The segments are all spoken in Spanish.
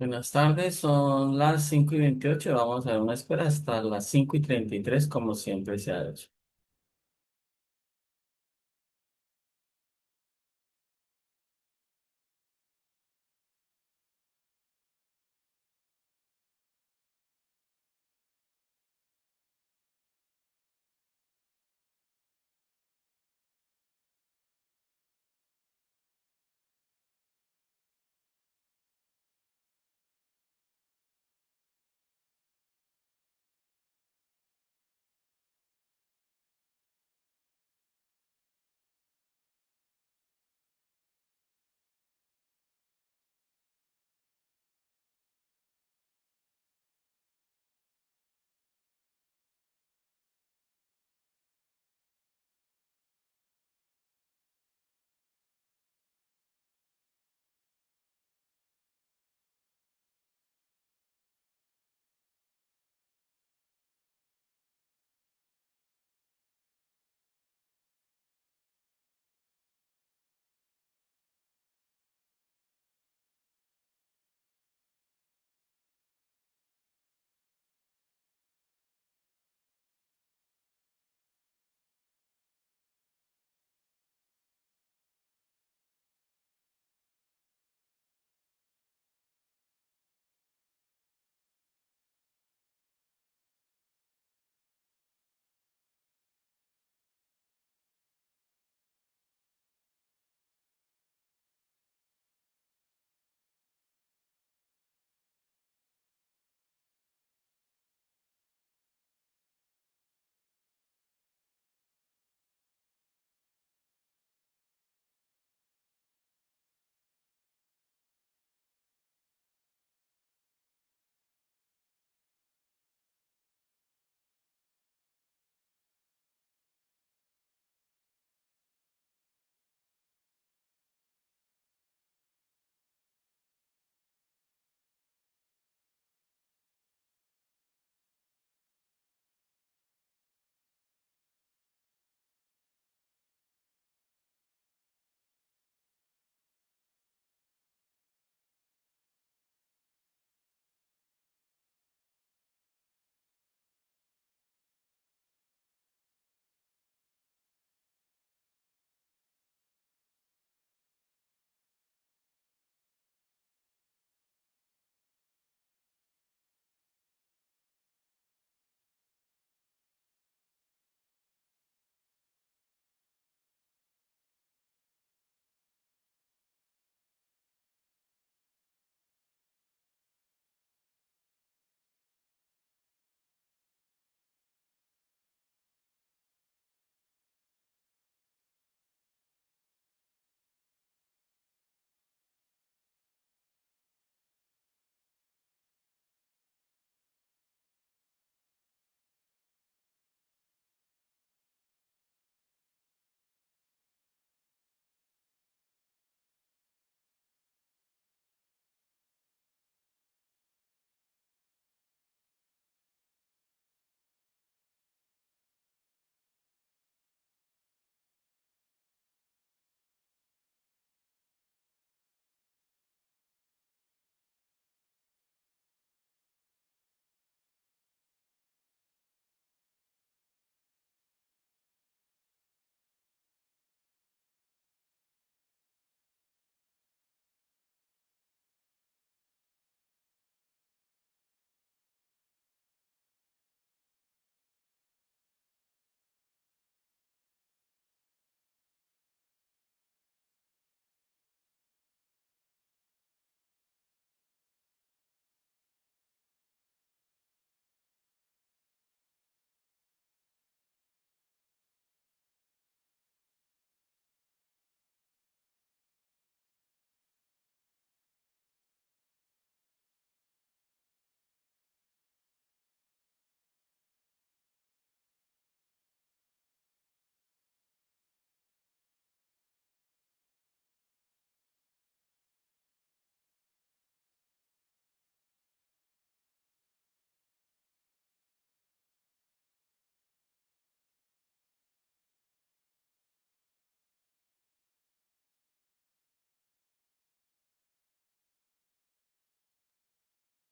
Buenas tardes, son las 5:28. Vamos a dar una espera hasta las 5:33, como siempre se ha hecho.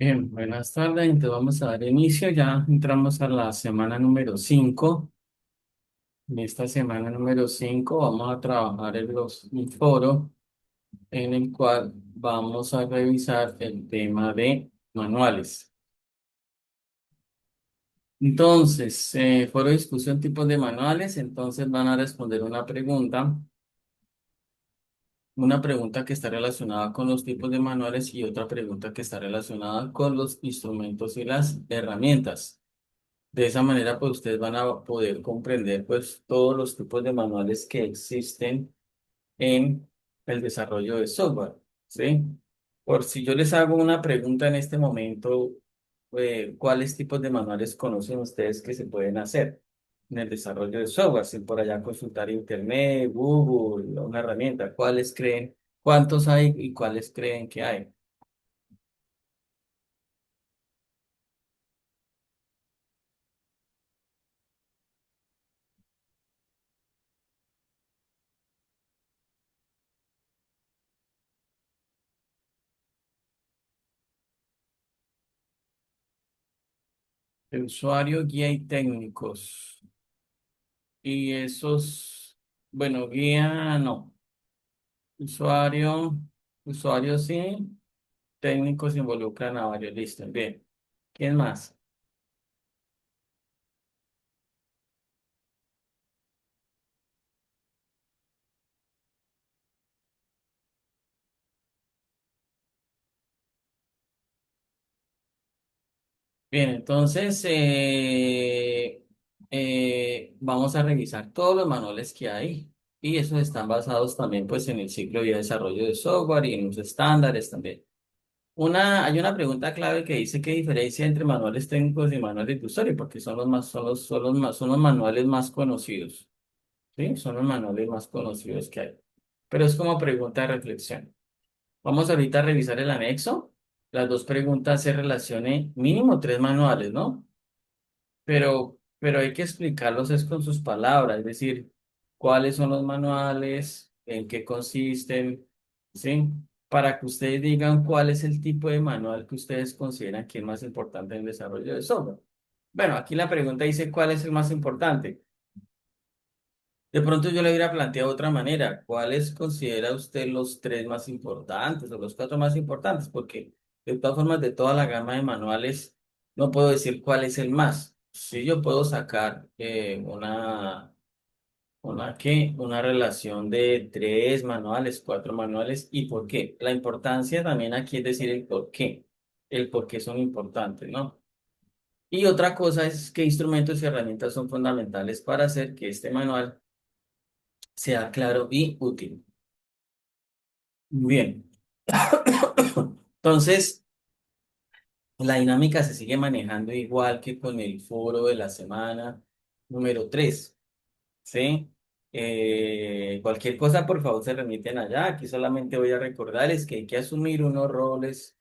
Bien, buenas tardes. Entonces vamos a dar inicio. Ya entramos a la semana número 5. En esta semana número 5 vamos a trabajar en un foro en el cual vamos a revisar el tema de manuales. Entonces, foro de discusión tipos de manuales. Entonces van a responder una pregunta que está relacionada con los tipos de manuales y otra pregunta que está relacionada con los instrumentos y las herramientas. De esa manera, pues ustedes van a poder comprender pues todos los tipos de manuales que existen en el desarrollo de software, ¿sí? Por si yo les hago una pregunta en este momento, ¿cuáles tipos de manuales conocen ustedes que se pueden hacer en el desarrollo de software? Sin por allá consultar Internet, Google, una herramienta, ¿cuáles creen? ¿Cuántos hay y cuáles creen que hay? El usuario, guía y técnicos. Y esos, bueno, guía no. Usuario, usuario sí. Técnicos involucran a varios. Listo, bien. ¿Quién más? Bien, entonces vamos a revisar todos los manuales que hay y esos están basados también pues en el ciclo de desarrollo de software y en los estándares también. Hay una pregunta clave que dice qué diferencia entre manuales técnicos y manuales de usuario, porque son los manuales más conocidos. ¿Sí? Son los manuales más conocidos que hay. Pero es como pregunta de reflexión. Vamos ahorita a revisar el anexo. Las dos preguntas se relacionen mínimo tres manuales, ¿no? Pero hay que explicarlos es con sus palabras, es decir, cuáles son los manuales, en qué consisten, ¿sí? Para que ustedes digan cuál es el tipo de manual que ustedes consideran que es más importante en el desarrollo de software. Bueno, aquí la pregunta dice cuál es el más importante. De pronto yo le hubiera planteado de otra manera. ¿Cuáles considera usted los tres más importantes o los cuatro más importantes? Porque de todas formas, de toda la gama de manuales, no puedo decir cuál es el más. Sí, yo puedo sacar una relación de tres manuales, cuatro manuales y por qué. La importancia también aquí es decir el por qué. El por qué son importantes, ¿no? Y otra cosa es qué instrumentos y herramientas son fundamentales para hacer que este manual sea claro y útil. Bien. Entonces, la dinámica se sigue manejando igual que con el foro de la semana número 3, ¿sí? Cualquier cosa, por favor, se remiten allá. Aquí solamente voy a recordarles que hay que asumir unos roles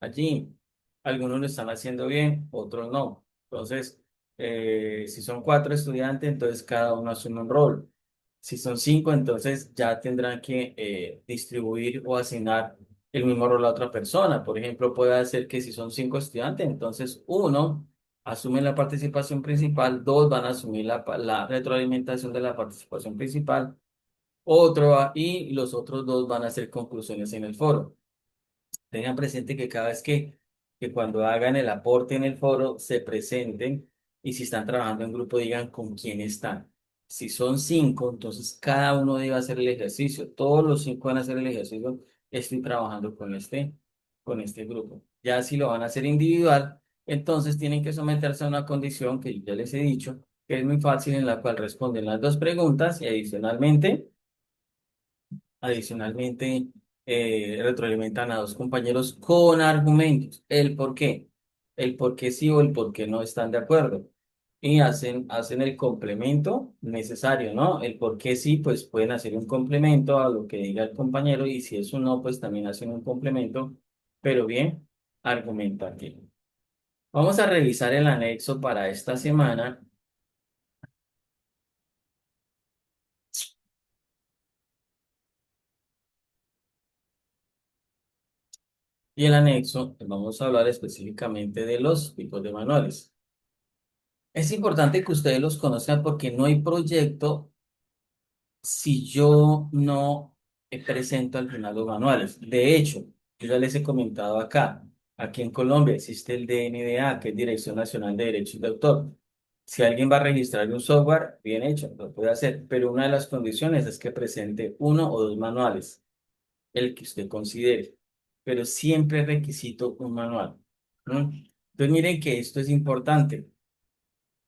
allí. Algunos lo están haciendo bien, otros no. Entonces, si son cuatro estudiantes, entonces cada uno asume un rol. Si son cinco, entonces ya tendrán que distribuir o asignar el mismo rol a otra persona. Por ejemplo, puede ser que si son cinco estudiantes, entonces uno asume la participación principal, dos van a asumir la retroalimentación de la participación principal, y los otros dos van a hacer conclusiones en el foro. Tengan presente que cada vez que cuando hagan el aporte en el foro se presenten y si están trabajando en grupo digan con quién están. Si son cinco, entonces cada uno debe hacer el ejercicio. Todos los cinco van a hacer el ejercicio. Estoy trabajando con este grupo. Ya si lo van a hacer individual, entonces tienen que someterse a una condición que ya les he dicho, que es muy fácil, en la cual responden las dos preguntas y adicionalmente, retroalimentan a dos compañeros con argumentos. El por qué sí o el por qué no están de acuerdo. Y hacen el complemento necesario, ¿no? El por qué sí, pues pueden hacer un complemento a lo que diga el compañero y si es un no, pues también hacen un complemento, pero bien argumentativo. Vamos a revisar el anexo para esta semana. Y el anexo, pues, vamos a hablar específicamente de los tipos de manuales. Es importante que ustedes los conozcan porque no hay proyecto si yo no presento al final los manuales. De hecho, yo ya les he comentado acá, aquí en Colombia existe el DNDA, que es Dirección Nacional de Derechos de Autor. Si alguien va a registrar un software, bien hecho, lo puede hacer, pero una de las condiciones es que presente uno o dos manuales, el que usted considere, pero siempre requisito un manual. ¿No? Entonces miren que esto es importante.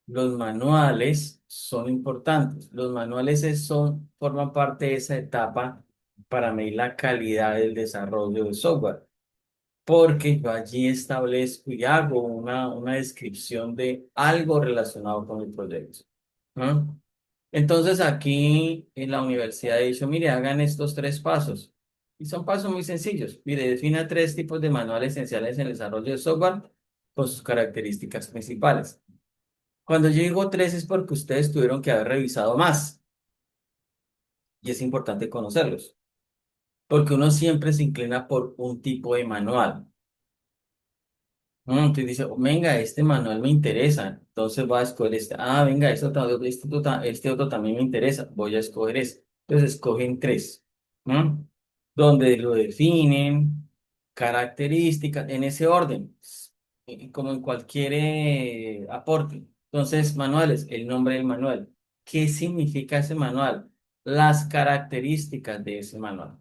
Los manuales son importantes. Los manuales forman parte de esa etapa para medir la calidad del desarrollo del software, porque yo allí establezco y hago una descripción de algo relacionado con el proyecto. ¿No? Entonces aquí en la universidad he dicho, mire, hagan estos tres pasos. Y son pasos muy sencillos. Mire, defina tres tipos de manuales esenciales en el desarrollo de software con sus características principales. Cuando yo digo tres es porque ustedes tuvieron que haber revisado más y es importante conocerlos, porque uno siempre se inclina por un tipo de manual. Entonces dice, "Oh, venga, este manual me interesa, entonces voy a escoger este. Ah, venga, este otro también me interesa, voy a escoger este. Entonces escogen tres, ¿no? Donde lo definen, características, en ese orden, como en cualquier aporte. Entonces, manuales, el nombre del manual. ¿Qué significa ese manual? Las características de ese manual.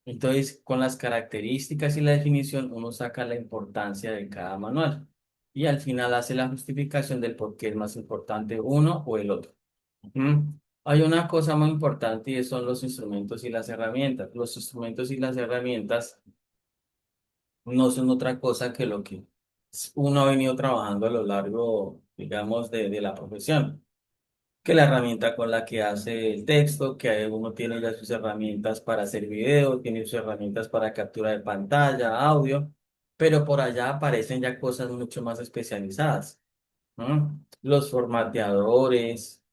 Entonces, con las características y la definición, uno saca la importancia de cada manual y al final hace la justificación del por qué es más importante uno o el otro. ¿Mm? Hay una cosa muy importante y son los instrumentos y las herramientas. Los instrumentos y las herramientas no son otra cosa que lo que uno ha venido trabajando a lo largo, digamos, de la profesión, que la herramienta con la que hace el texto, que uno tiene ya sus herramientas para hacer video, tiene sus herramientas para captura de pantalla, audio, pero por allá aparecen ya cosas mucho más especializadas, ¿no? Los formateadores,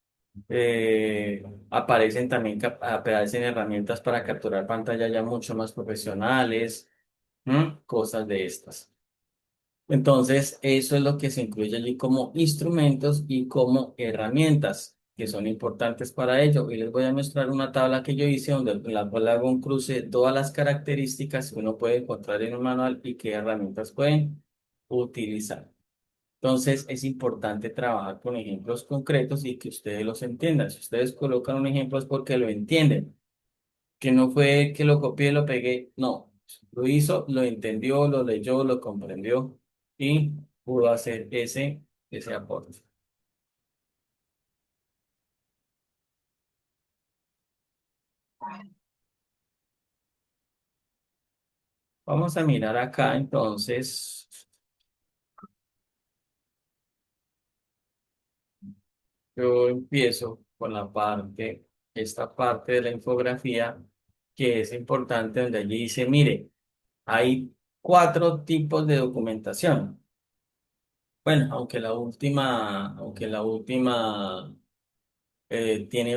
aparecen también, aparecen herramientas para capturar pantalla ya mucho más profesionales, ¿no? Cosas de estas. Entonces, eso es lo que se incluye allí como instrumentos y como herramientas que son importantes para ello. Y les voy a mostrar una tabla que yo hice donde en la cual hago un cruce de todas las características que uno puede encontrar en un manual y qué herramientas pueden utilizar. Entonces, es importante trabajar con ejemplos concretos y que ustedes los entiendan. Si ustedes colocan un ejemplo es porque lo entienden, que no fue que lo copié y lo pegué, no, lo hizo, lo entendió, lo leyó, lo comprendió y pudo hacer ese aporte. Vamos a mirar acá entonces, yo empiezo con esta parte de la infografía que es importante donde allí dice, mire, hay cuatro tipos de documentación. Bueno, aunque la última tiene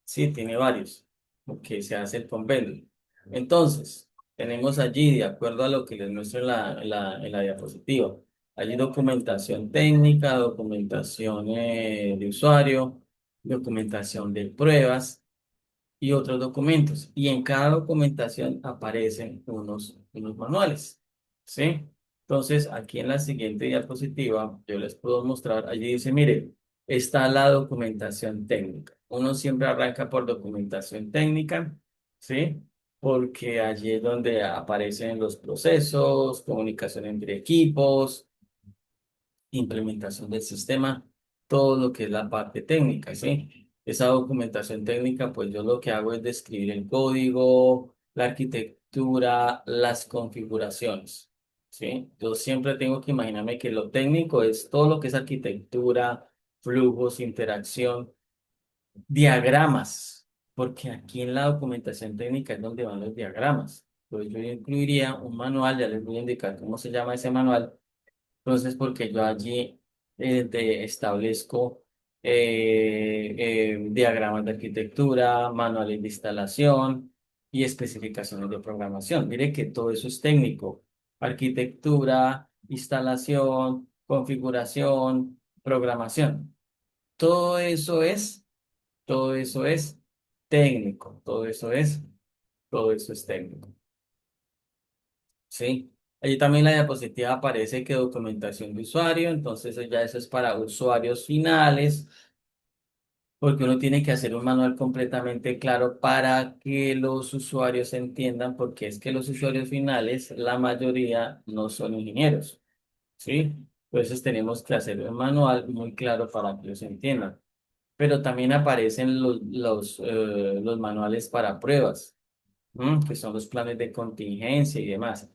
sí, tiene varios, porque se hace el convenio. Entonces, tenemos allí, de acuerdo a lo que les muestro en la diapositiva, allí documentación técnica, documentación de usuario, documentación de pruebas y otros documentos. Y en cada documentación aparecen unos manuales, ¿sí? Entonces, aquí en la siguiente diapositiva, yo les puedo mostrar, allí dice, mire, está la documentación técnica. Uno siempre arranca por documentación técnica, ¿sí? Porque allí es donde aparecen los procesos, comunicación entre equipos, implementación del sistema, todo lo que es la parte técnica, ¿sí? Esa documentación técnica, pues yo lo que hago es describir el código, la arquitectura, las configuraciones, ¿sí? Yo siempre tengo que imaginarme que lo técnico es todo lo que es arquitectura, flujos, interacción, diagramas, porque aquí en la documentación técnica es donde van los diagramas. Entonces yo incluiría un manual, ya les voy a indicar cómo se llama ese manual. Entonces, porque yo allí establezco diagramas de arquitectura, manuales de instalación y especificaciones de programación. Mire que todo eso es técnico. Arquitectura, instalación, configuración, programación. Todo eso es, todo eso es técnico. Todo eso es técnico. ¿Sí? Allí también la diapositiva aparece que documentación de usuario, entonces ya eso es para usuarios finales, porque uno tiene que hacer un manual completamente claro para que los usuarios entiendan, porque es que los usuarios finales, la mayoría no son ingenieros, ¿sí? Entonces tenemos que hacer un manual muy claro para que ellos entiendan. Pero también aparecen los manuales para pruebas, que son los planes de contingencia y demás.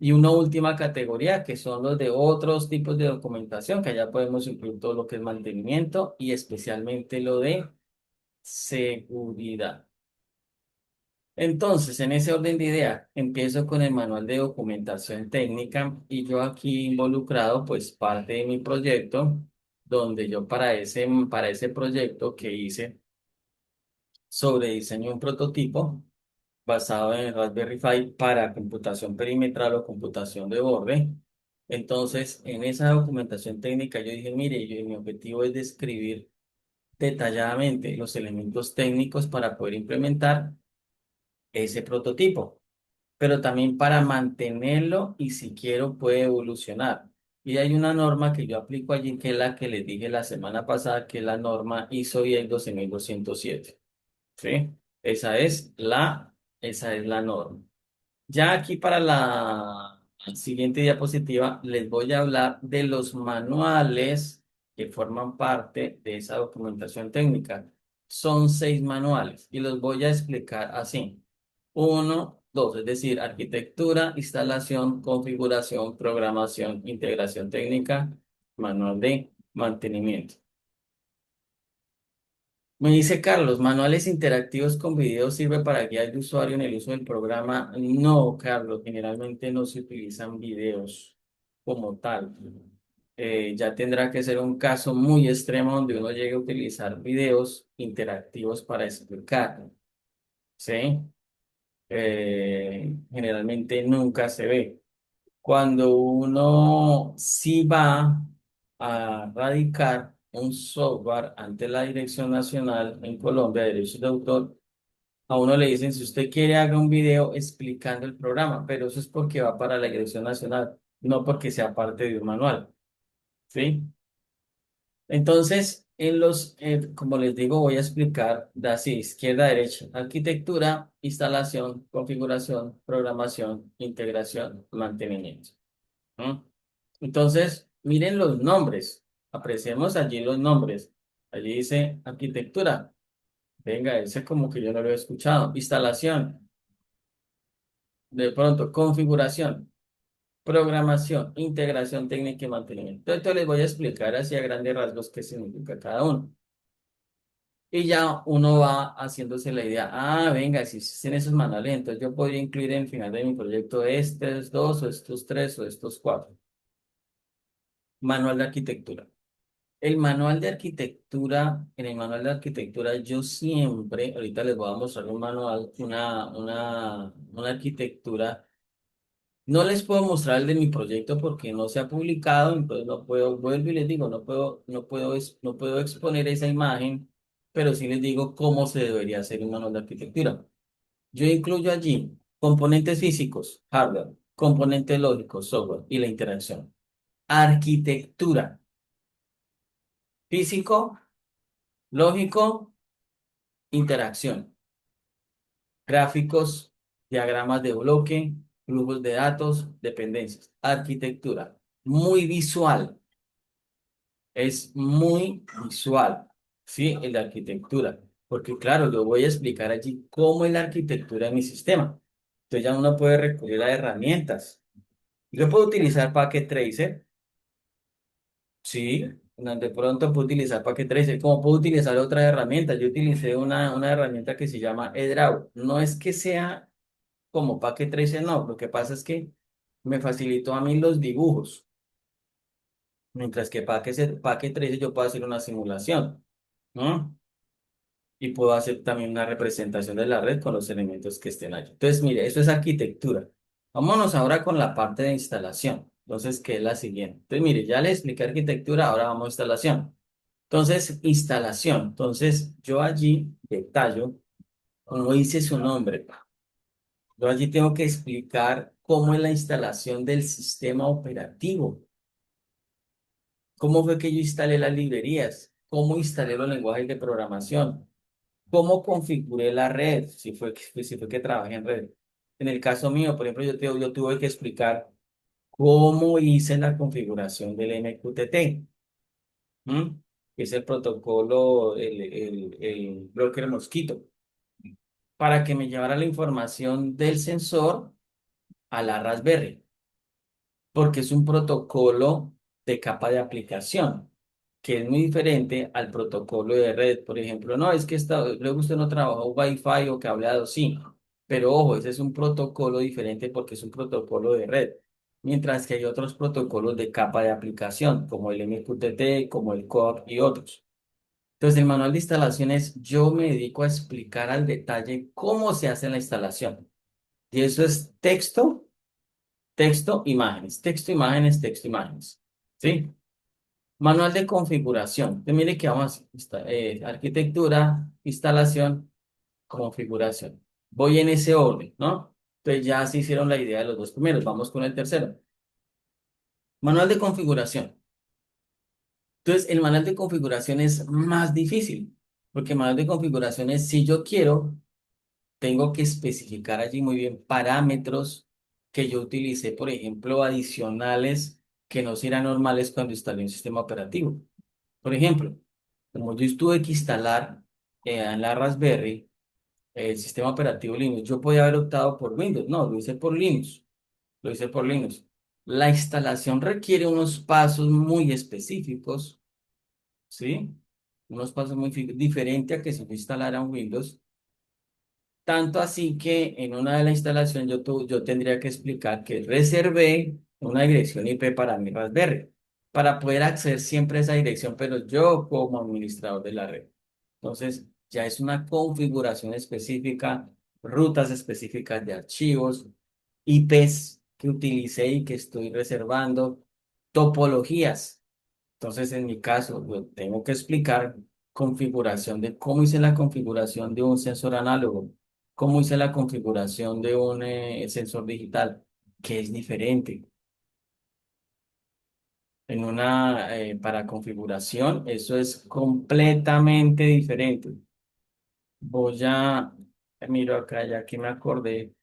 Y una última categoría que son los de otros tipos de documentación, que allá podemos incluir todo lo que es mantenimiento y especialmente lo de seguridad. Entonces, en ese orden de idea, empiezo con el manual de documentación técnica y yo aquí involucrado, pues parte de mi proyecto, donde yo para ese proyecto que hice sobre diseño de un prototipo basado en el Raspberry Pi para computación perimetral o computación de borde. Entonces, en esa documentación técnica yo dije, mire, mi objetivo es describir detalladamente los elementos técnicos para poder implementar ese prototipo, pero también para mantenerlo y si quiero puede evolucionar. Y hay una norma que yo aplico allí, que es la que les dije la semana pasada, que es la norma ISO 12207. ¿Sí? Esa es la norma. Ya aquí para la siguiente diapositiva les voy a hablar de los manuales que forman parte de esa documentación técnica. Son 6 manuales y los voy a explicar así. Uno, dos, es decir, arquitectura, instalación, configuración, programación, integración técnica, manual de mantenimiento. Me dice Carlos, ¿manuales interactivos con video sirve para guiar al usuario en el uso del programa? No, Carlos, generalmente no se utilizan videos como tal. Ya tendrá que ser un caso muy extremo donde uno llegue a utilizar videos interactivos para explicar, ¿sí? Generalmente nunca se ve. Cuando uno sí va a radicar un software ante la Dirección Nacional en Colombia de Derechos de Autor, a uno le dicen, si usted quiere, haga un video explicando el programa, pero eso es porque va para la Dirección Nacional, no porque sea parte de un manual, ¿sí? Entonces, como les digo, voy a explicar de así, izquierda a derecha, arquitectura, instalación, configuración, programación, integración, mantenimiento. ¿Mm? Entonces, miren los nombres. Apreciemos allí los nombres. Allí dice arquitectura. Venga, ese como que yo no lo he escuchado. Instalación. De pronto, configuración, programación, integración técnica y mantenimiento. Entonces, les voy a explicar así a grandes rasgos qué significa cada uno. Y ya uno va haciéndose la idea. Ah, venga, si existen esos manuales, entonces yo podría incluir en el final de mi proyecto estos dos, o estos tres, o estos cuatro. Manual de arquitectura. El manual de arquitectura, en el manual de arquitectura yo siempre, ahorita les voy a mostrar un manual, una arquitectura. No les puedo mostrar el de mi proyecto porque no se ha publicado, entonces no puedo, vuelvo y les digo, no puedo exponer esa imagen, pero sí les digo cómo se debería hacer un manual de arquitectura. Yo incluyo allí componentes físicos, hardware, componentes lógicos, software y la interacción. Arquitectura, físico, lógico, interacción, gráficos, diagramas de bloque, flujos de datos, dependencias, arquitectura, muy visual, es muy visual, ¿sí? El de arquitectura, porque claro, yo voy a explicar allí cómo es la arquitectura de mi sistema. Entonces ya uno puede recurrir a herramientas. Yo puedo utilizar Packet Tracer, sí, de pronto puedo utilizar Packet Tracer, como puedo utilizar otras herramientas. Yo utilicé una herramienta que se llama eDraw. No es que sea como Packet Tracer, no, lo que pasa es que me facilitó a mí los dibujos, mientras que Packet Tracer yo puedo hacer una simulación, ¿no? y puedo hacer también una representación de la red con los elementos que estén allí. Entonces, mire, eso es arquitectura. Vámonos ahora con la parte de instalación. Entonces, ¿qué es la siguiente? Entonces, mire, ya le expliqué arquitectura, ahora vamos a instalación. Entonces, instalación. Entonces, yo allí detallo, como dice su nombre, yo allí tengo que explicar cómo es la instalación del sistema operativo. ¿Cómo fue que yo instalé las librerías? ¿Cómo instalé los lenguajes de programación? ¿Cómo configuré la red? Si fue que trabajé en red. En el caso mío, por ejemplo, yo tuve que explicar cómo hice la configuración del MQTT, ¿m? Que es el protocolo, el broker mosquito, para que me llevara la información del sensor a la Raspberry, porque es un protocolo de capa de aplicación, que es muy diferente al protocolo de red. Por ejemplo, no, es que luego usted no trabajó Wi-Fi o cableado, sí, pero ojo, ese es un protocolo diferente porque es un protocolo de red, mientras que hay otros protocolos de capa de aplicación, como el MQTT, como el COAP y otros. Entonces, el manual de instalaciones, yo me dedico a explicar al detalle cómo se hace la instalación. Y eso es texto, texto, imágenes, texto, imágenes, texto, imágenes. ¿Sí? Manual de configuración. Entonces, mire que vamos a arquitectura, instalación, configuración. Voy en ese orden, ¿no? Entonces ya se hicieron la idea de los dos primeros. Vamos con el tercero. Manual de configuración. Entonces, el manual de configuración es más difícil, porque el manual de configuración es si yo quiero, tengo que especificar allí muy bien parámetros que yo utilicé, por ejemplo, adicionales que no serán normales cuando instalé un sistema operativo. Por ejemplo, como yo tuve que instalar en la Raspberry el sistema operativo Linux, yo podía haber optado por Windows, no, lo hice por Linux, lo hice por Linux. La instalación requiere unos pasos muy específicos, ¿sí? Unos pasos muy diferentes a que si yo instalara un Windows. Tanto así que en una de las instalaciones yo tendría que explicar que reservé una dirección IP para mi Raspberry, para poder acceder siempre a esa dirección, pero yo como administrador de la red. Entonces, ya es una configuración específica, rutas específicas de archivos, IPs que utilicé y que estoy reservando, topologías. Entonces, en mi caso, yo tengo que explicar configuración de cómo hice la configuración de un sensor análogo, cómo hice la configuración de un sensor digital, que es diferente. Para configuración, eso es completamente diferente. Voy a, miro acá, ya que me acordé,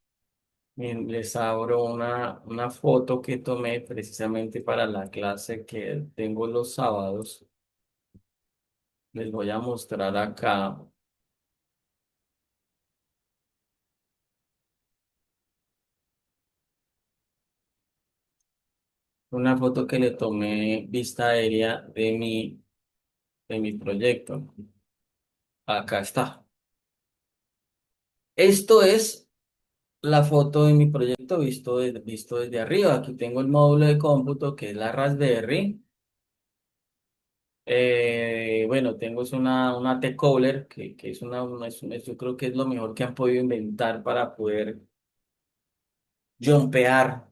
les abro una foto que tomé precisamente para la clase que tengo los sábados. Les voy a mostrar acá una foto que le tomé vista aérea de mi proyecto. Acá está. Esto es la foto de mi proyecto visto desde arriba. Aquí tengo el módulo de cómputo que es la Raspberry. Bueno, tengo es una T-Cowler que es yo creo que es lo mejor que han podido inventar para poder jumpear.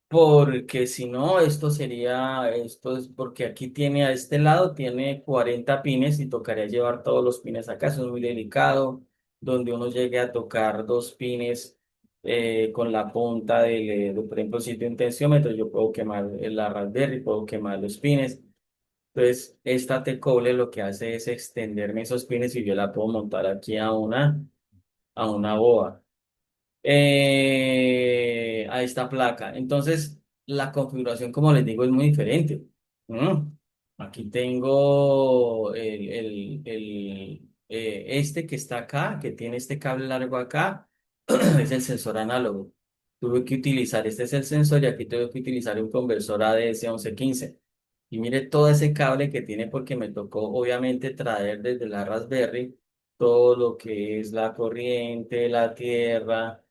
Porque si no, esto es porque aquí tiene a este lado, tiene 40 pines y tocaría llevar todos los pines acá, eso es muy delicado, donde uno llegue a tocar dos pines con la punta por ejemplo, si tengo un tensiómetro, yo puedo quemar la Raspberry, puedo quemar los pines. Entonces, esta T-Cable lo que hace es extenderme esos pines y yo la puedo montar aquí a una boa a esta placa. Entonces, la configuración, como les digo, es muy diferente. Mm. Aquí tengo este que está acá, que tiene este cable largo acá, es el sensor análogo. Tuve que utilizar, este es el sensor y aquí tuve que utilizar un conversor ADS-1115. Y mire todo ese cable que tiene porque me tocó obviamente traer desde la Raspberry todo lo que es la corriente, la tierra,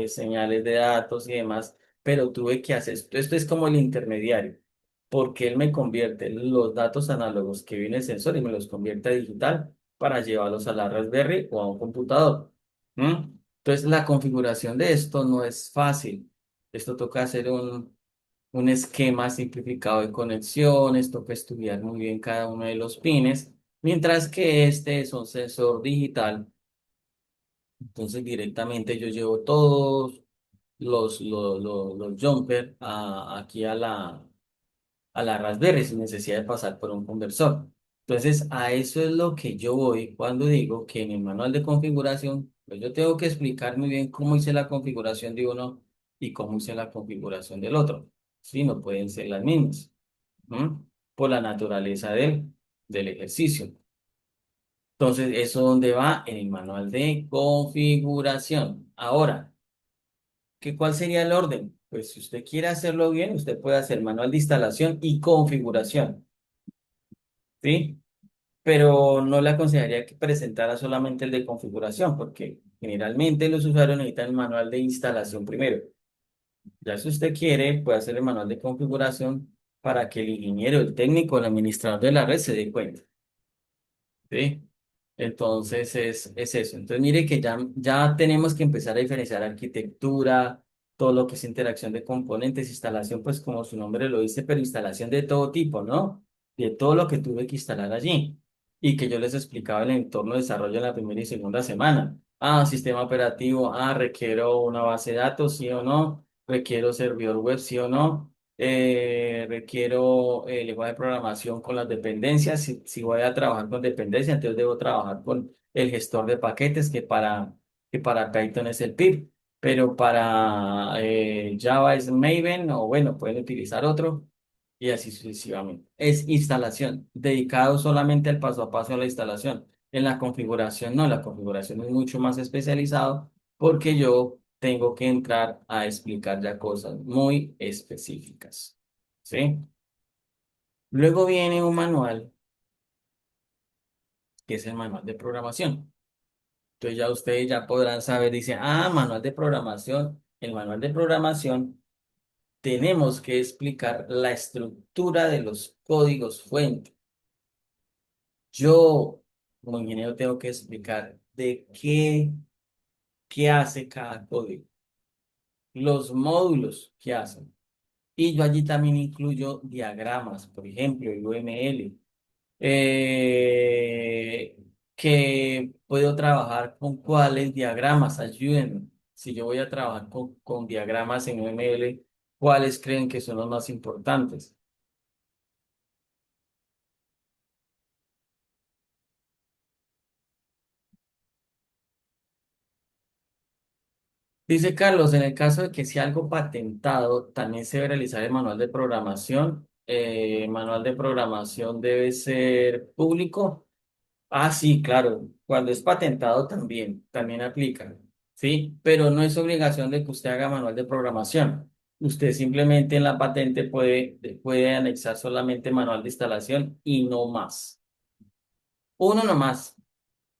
señales de datos y demás, pero tuve que hacer esto es como el intermediario, porque él me convierte los datos análogos que viene el sensor y me los convierte a digital para llevarlos a la Raspberry o a un computador. ¿Mm? Entonces, la configuración de esto no es fácil. Esto toca hacer un esquema simplificado de conexiones, toca estudiar muy bien cada uno de los pines, mientras que este es un sensor digital. Entonces, directamente yo llevo todos los jumper aquí a la Raspberry sin necesidad de pasar por un conversor. Entonces, a eso es lo que yo voy cuando digo que en el manual de configuración, pues yo tengo que explicar muy bien cómo hice la configuración de uno y cómo hice la configuración del otro. Sí, no pueden ser las mismas, ¿m? Por la naturaleza del ejercicio. Entonces, eso donde va en el manual de configuración. Ahora, ¿cuál sería el orden? Pues si usted quiere hacerlo bien, usted puede hacer manual de instalación y configuración, ¿sí? Pero no le aconsejaría que presentara solamente el de configuración, porque generalmente los usuarios necesitan el manual de instalación primero. Ya si usted quiere, puede hacer el manual de configuración para que el ingeniero, el técnico, el administrador de la red se dé cuenta. ¿Sí? Entonces es eso. Entonces mire que ya tenemos que empezar a diferenciar arquitectura, todo lo que es interacción de componentes, instalación, pues como su nombre lo dice, pero instalación de todo tipo, ¿no? De todo lo que tuve que instalar allí. Y que yo les explicaba el entorno de desarrollo en la primera y segunda semana. Ah, sistema operativo, requiero una base de datos, sí o no, requiero servidor web, sí o no, requiero lenguaje de programación con las dependencias. Si voy a trabajar con dependencias, entonces debo trabajar con el gestor de paquetes, que para Python es el pip, pero para Java es Maven, o bueno, pueden utilizar otro, y así sucesivamente. Es instalación, dedicado solamente al paso a paso de la instalación. En la configuración, no, la configuración es mucho más especializado porque yo tengo que entrar a explicar ya cosas muy específicas. ¿Sí? Luego viene un manual, que es el manual de programación. Entonces ya ustedes ya podrán saber, dice, manual de programación. El manual de programación tenemos que explicar la estructura de los códigos fuente. Yo, como ingeniero, tengo que explicar qué hace cada código, los módulos que hacen. Y yo allí también incluyo diagramas, por ejemplo, el UML, eh, que puedo trabajar con cuáles diagramas, ayúdenme. Si yo voy a trabajar con diagramas en UML, ¿cuáles creen que son los más importantes? Dice Carlos, en el caso de que sea algo patentado, también se debe realizar el manual de programación. El manual de programación debe ser público. Sí, claro. Cuando es patentado también aplica, ¿sí? Pero no es obligación de que usted haga manual de programación. Usted simplemente en la patente puede anexar solamente manual de instalación y no más. Uno nomás,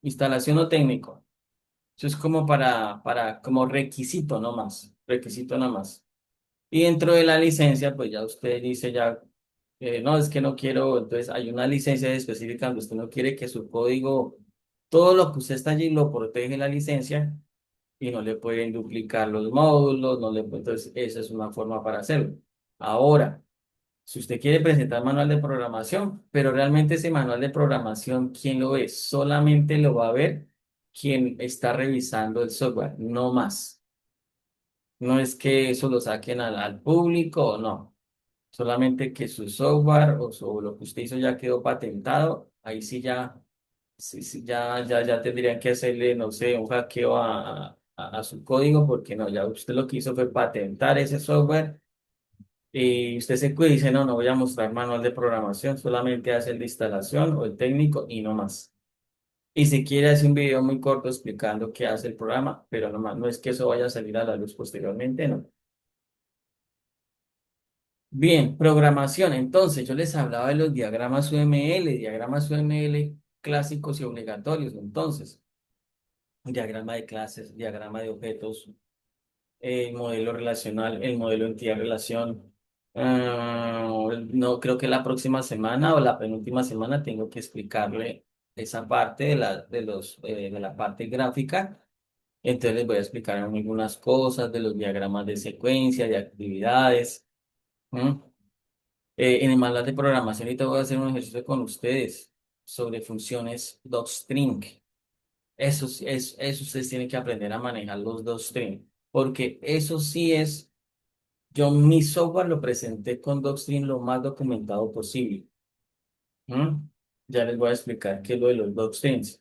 instalación o técnico. Eso es como como requisito nomás, requisito nomás. Y dentro de la licencia, pues ya usted dice ya, no, es que no quiero, entonces hay una licencia específica donde usted no quiere que su código, todo lo que usted está allí lo protege la licencia y no le pueden duplicar los módulos, entonces esa es una forma para hacerlo. Ahora, si usted quiere presentar manual de programación, pero realmente ese manual de programación, ¿quién lo ve? Solamente lo va a ver quien está revisando el software, no más. No es que eso lo saquen al público, no. Solamente que su software o lo que usted hizo ya quedó patentado, ahí sí ya, sí, sí, ya tendrían que hacerle, no sé, un hackeo a su código, porque no, ya usted lo que hizo fue patentar ese software y usted se cuida y dice, no, no voy a mostrar manual de programación, solamente hace el de instalación o el técnico y no más. Y si quiere hacer un video muy corto explicando qué hace el programa, pero no más, no es que eso vaya a salir a la luz posteriormente, no. Bien, programación. Entonces, yo les hablaba de los diagramas UML clásicos y obligatorios. Entonces, diagrama de clases, diagrama de objetos, el modelo relacional, el modelo entidad-relación. No, creo que la próxima semana o la penúltima semana tengo que explicarle. esa parte de la parte gráfica. Entonces les voy a explicar algunas cosas de los diagramas de secuencia, de actividades. ¿M? En el manual de programación ahorita voy a hacer un ejercicio con ustedes sobre funciones docstring. Eso ustedes tienen que aprender a manejar los docstring, porque eso sí es, yo mi software lo presenté con docstring lo más documentado posible. ¿M? Ya les voy a explicar qué es lo de los docstrings.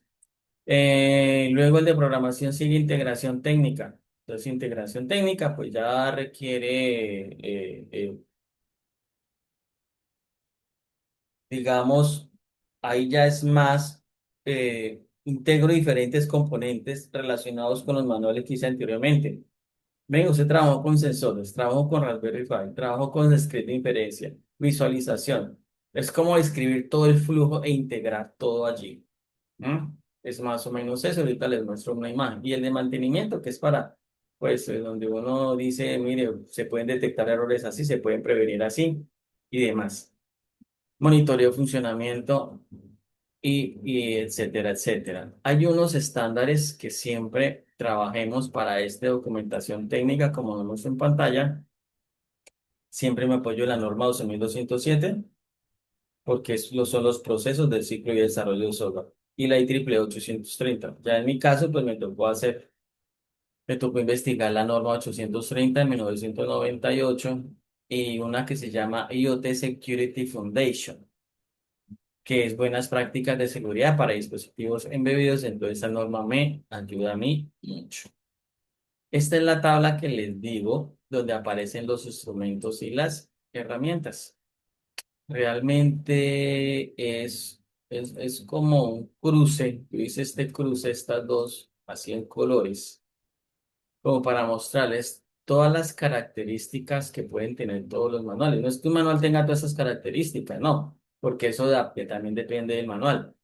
Luego el de programación sigue integración técnica. Entonces, integración técnica, pues ya requiere, digamos, ahí ya es más, integro diferentes componentes relacionados con los manuales que hice anteriormente. Ven, usted trabajó con sensores, trabajó con Raspberry Pi, trabajó con script de inferencia, visualización. Es como escribir todo el flujo e integrar todo allí. ¿Mm? Es más o menos eso. Ahorita les muestro una imagen. Y el de mantenimiento, que es para, pues, donde uno dice, mire, se pueden detectar errores así, se pueden prevenir así y demás. Monitoreo de funcionamiento y etcétera, etcétera. Hay unos estándares que siempre trabajemos para esta documentación técnica, como vemos en pantalla. Siempre me apoyo en la norma 12207 porque son los procesos del ciclo y desarrollo de software. Y la IEEE 830. Ya en mi caso, pues me tocó investigar la norma 830 en 1998 y una que se llama IoT Security Foundation, que es buenas prácticas de seguridad para dispositivos embebidos. Entonces, esa norma me ayuda a mí mucho. Esta es la tabla que les digo, donde aparecen los instrumentos y las herramientas. Realmente es como un cruce. Yo hice este cruce, estas dos, así en colores, como para mostrarles todas las características que pueden tener todos los manuales. No es que un manual tenga todas esas características, no, porque que también depende del manual.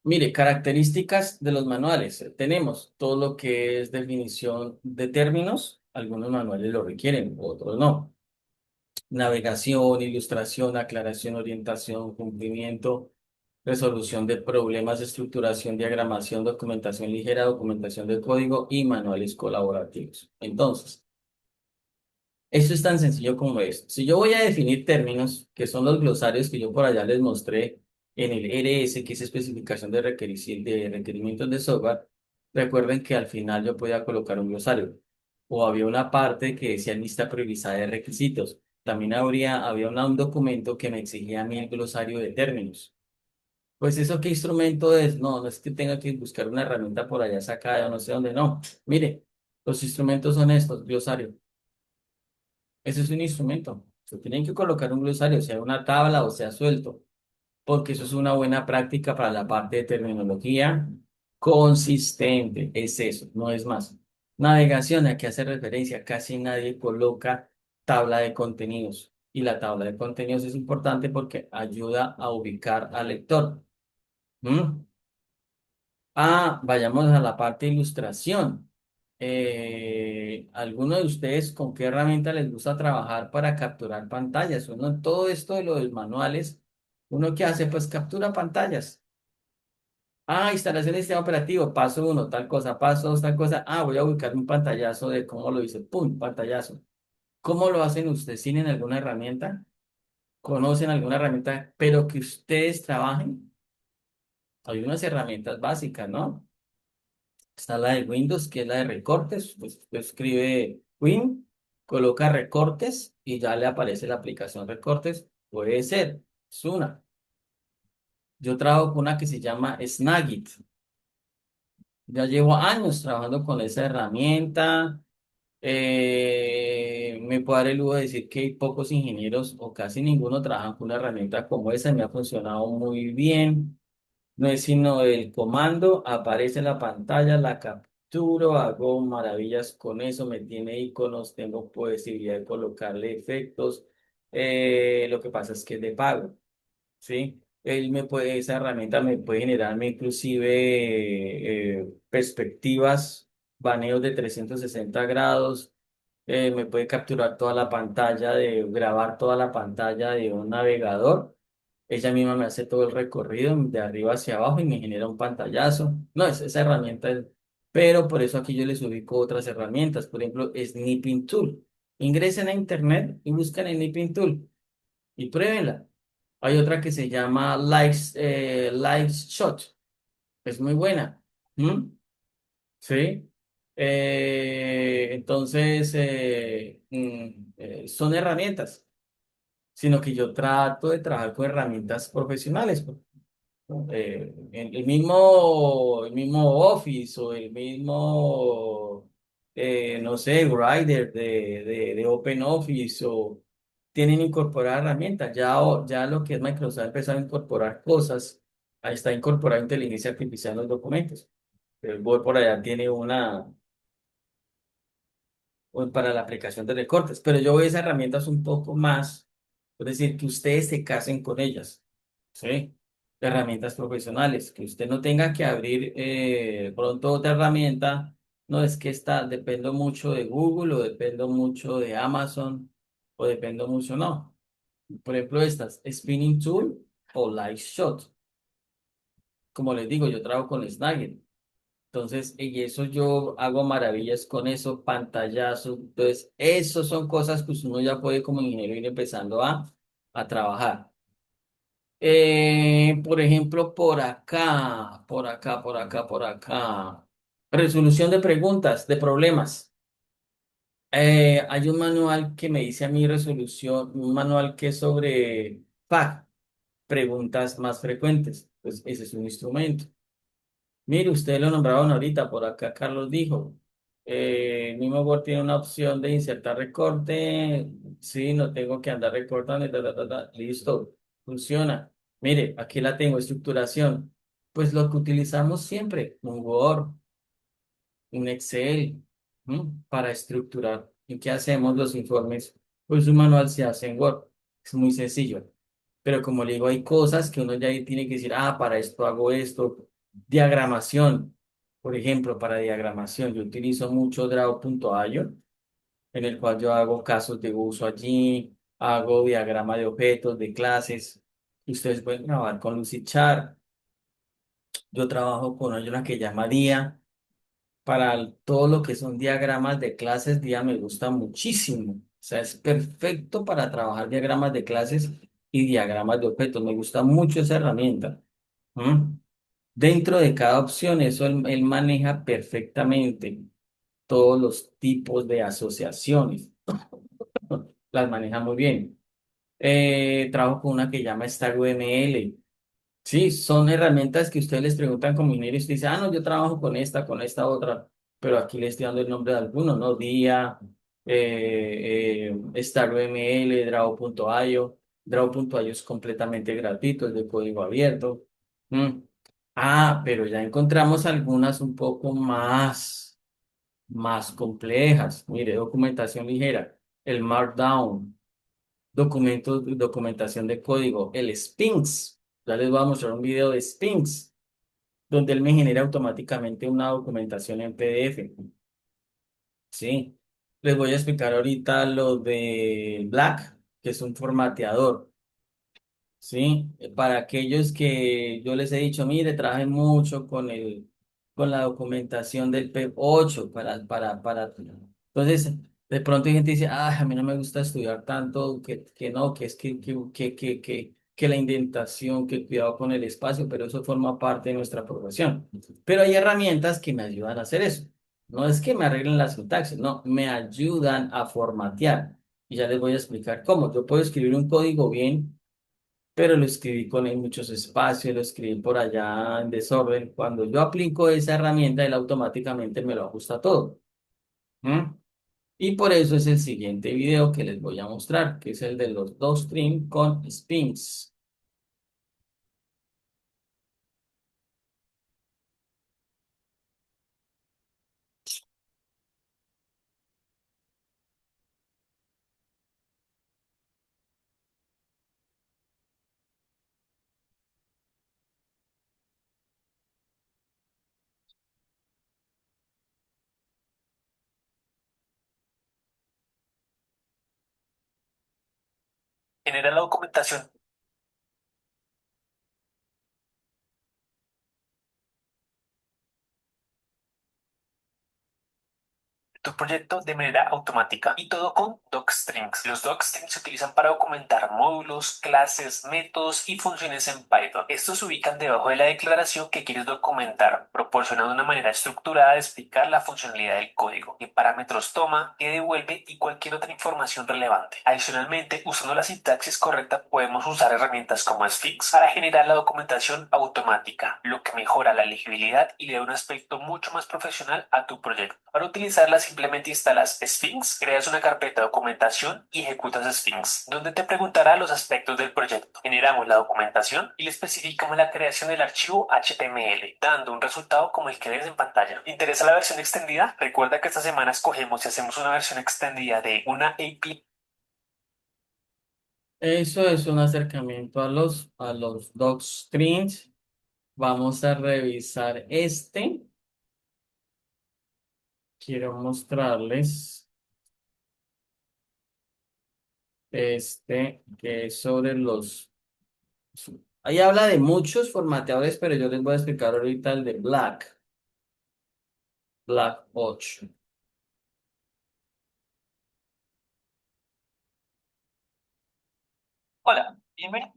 Mire, características de los manuales. Tenemos todo lo que es definición de términos. Algunos manuales lo requieren, otros no. Navegación, ilustración, aclaración, orientación, cumplimiento, resolución de problemas, estructuración, diagramación, documentación ligera, documentación de código y manuales colaborativos. Entonces, esto es tan sencillo como esto. Si yo voy a definir términos, que son los glosarios que yo por allá les mostré en el RS, que es especificación de requerimientos de software, recuerden que al final yo podía colocar un glosario. O había una parte que decía lista priorizada de requisitos. También había un documento que me exigía a mí el glosario de términos. Pues eso, ¿qué instrumento es? No, no es que tenga que buscar una herramienta por allá sacada o no sé dónde, no. Mire, los instrumentos son estos, glosario. Ese es un instrumento. Se tienen que colocar un glosario, sea una tabla o sea suelto, porque eso es una buena práctica para la parte de terminología consistente. Es eso, no es más. Navegación, a que hace referencia, casi nadie coloca tabla de contenidos. Y la tabla de contenidos es importante porque ayuda a ubicar al lector. ¿Mm? Vayamos a la parte de ilustración. ¿Alguno de ustedes con qué herramienta les gusta trabajar para capturar pantallas? Uno, todo esto de los manuales, ¿uno qué hace? Pues captura pantallas. Instalación de sistema operativo, paso uno, tal cosa, paso dos, tal cosa. Voy a ubicar un pantallazo de cómo lo hice. ¡Pum! Pantallazo. ¿Cómo lo hacen ustedes? ¿Tienen alguna herramienta? ¿Conocen alguna herramienta? Pero que ustedes trabajen. Hay unas herramientas básicas, ¿no? Está la de Windows, que es la de recortes. Pues usted escribe Win, coloca recortes y ya le aparece la aplicación recortes. Puede ser, es una. Yo trabajo con una que se llama Snagit. Ya llevo años trabajando con esa herramienta. Me puedo dar el lujo de decir que hay pocos ingenieros o casi ninguno trabajan con una herramienta como esa. Me ha funcionado muy bien. No es sino el comando, aparece en la pantalla, la capturo, hago maravillas con eso, me tiene iconos, tengo posibilidad de colocarle efectos. Lo que pasa es que es de pago, ¿sí? Esa herramienta me puede generarme inclusive perspectivas, baneos de 360 grados, me puede capturar toda la pantalla, grabar toda la pantalla de un navegador Ella misma me hace todo el recorrido de arriba hacia abajo y me genera un pantallazo. No, esa herramienta es, pero por eso aquí yo les ubico otras herramientas, por ejemplo, Snipping Tool. Ingresen a internet y buscan Snipping Tool y pruébenla. Hay otra que se llama Live Shot, es muy buena. ¿Mm? Sí. Son herramientas, sino que yo trato de trabajar con herramientas profesionales. El mismo Office o el mismo, no sé, Writer de Open Office o tienen incorporadas herramientas. Ya lo que es Microsoft ha empezado a incorporar cosas. Ahí está incorporada inteligencia artificial en los documentos. El Word por allá tiene para la aplicación de recortes, pero yo veo esas herramientas un poco más, es decir, que ustedes se casen con ellas, ¿sí? Herramientas profesionales, que usted no tenga que abrir pronto otra herramienta, no es que dependo mucho de Google o dependo mucho de Amazon o dependo mucho, no. Por ejemplo, estas, Spinning Tool o Light Shot, como les digo, yo trabajo con Snagit. Entonces, y eso yo hago maravillas con eso, pantallazos. Entonces, eso son cosas que uno ya puede como ingeniero ir empezando a trabajar. Por ejemplo, por acá. Resolución de preguntas, de problemas. Hay un manual que me dice a mí resolución, un manual que es sobre PAC, preguntas más frecuentes. Pues ese es un instrumento. Mire, ustedes lo nombraron ahorita, por acá Carlos dijo. El mismo Word tiene una opción de insertar recorte. Sí, no tengo que andar recortando. Listo, funciona. Mire, aquí la tengo, estructuración. Pues lo que utilizamos siempre, un Word, un Excel, ¿m? Para estructurar. ¿Y qué hacemos los informes? Pues un manual se hace en Word. Es muy sencillo. Pero como le digo, hay cosas que uno ya tiene que decir, para esto hago esto. Diagramación. Por ejemplo, para diagramación, yo utilizo mucho Draw.io, en el cual yo hago casos de uso allí, hago diagrama de objetos, de clases. Ustedes pueden trabajar con Lucidchart. Yo trabajo con una que llama Dia. Para todo lo que son diagramas de clases, Dia me gusta muchísimo. O sea, es perfecto para trabajar diagramas de clases y diagramas de objetos. Me gusta mucho esa herramienta. ¿Mm? Dentro de cada opción, eso él maneja perfectamente todos los tipos de asociaciones. Las maneja muy bien. Trabajo con una que llama StarUML. Sí, son herramientas que ustedes les preguntan como ingeniero y usted dice, no, yo trabajo con esta otra, pero aquí le estoy dando el nombre de alguno, ¿no? Dia, StarUML, Draw.io. Draw.io es completamente gratuito, es de código abierto. Mm. Pero ya encontramos algunas un poco más complejas. Mire, documentación ligera, el Markdown, documentación de código, el Sphinx. Ya les voy a mostrar un video de Sphinx, donde él me genera automáticamente una documentación en PDF. Sí. Les voy a explicar ahorita lo de Black, que es un formateador. Sí, para aquellos que yo les he dicho, mire, trabajen mucho con la documentación del P8 para. Entonces, de pronto hay gente que dice, a mí no me gusta estudiar tanto, que no, que es que la indentación, que cuidado con el espacio, pero eso forma parte de nuestra profesión. Pero hay herramientas que me ayudan a hacer eso. No es que me arreglen la sintaxis, no, me ayudan a formatear. Y ya les voy a explicar cómo. Yo puedo escribir un código bien, pero lo escribí con muchos espacios, lo escribí por allá en desorden. Cuando yo aplico esa herramienta, él automáticamente me lo ajusta todo. ¿Mm? Y por eso es el siguiente video que les voy a mostrar, que es el de los dos stream con spins. Genera la documentación. tu proyecto de manera automática y todo con docstrings. Los docstrings se utilizan para documentar módulos, clases, métodos y funciones en Python. Estos se ubican debajo de la declaración que quieres documentar, proporcionando una manera estructurada de explicar la funcionalidad del código, qué parámetros toma, qué devuelve y cualquier otra información relevante. Adicionalmente, usando la sintaxis correcta, podemos usar herramientas como Sphinx para generar la documentación automática, lo que mejora la legibilidad y le da un aspecto mucho más profesional a tu proyecto. Para utilizarla, simplemente instalas Sphinx, creas una carpeta de documentación y ejecutas Sphinx, donde te preguntará los aspectos del proyecto. Generamos la documentación y le especificamos la creación del archivo HTML, dando un resultado como el que ves en pantalla. ¿Te interesa la versión extendida? Recuerda que esta semana escogemos y hacemos una versión extendida de una API. Eso es un acercamiento a los docstrings. Vamos a revisar este. Quiero mostrarles este que es sobre los... Ahí habla de muchos formateadores, pero yo les voy a explicar ahorita el de Black 8. Hola, bienvenido.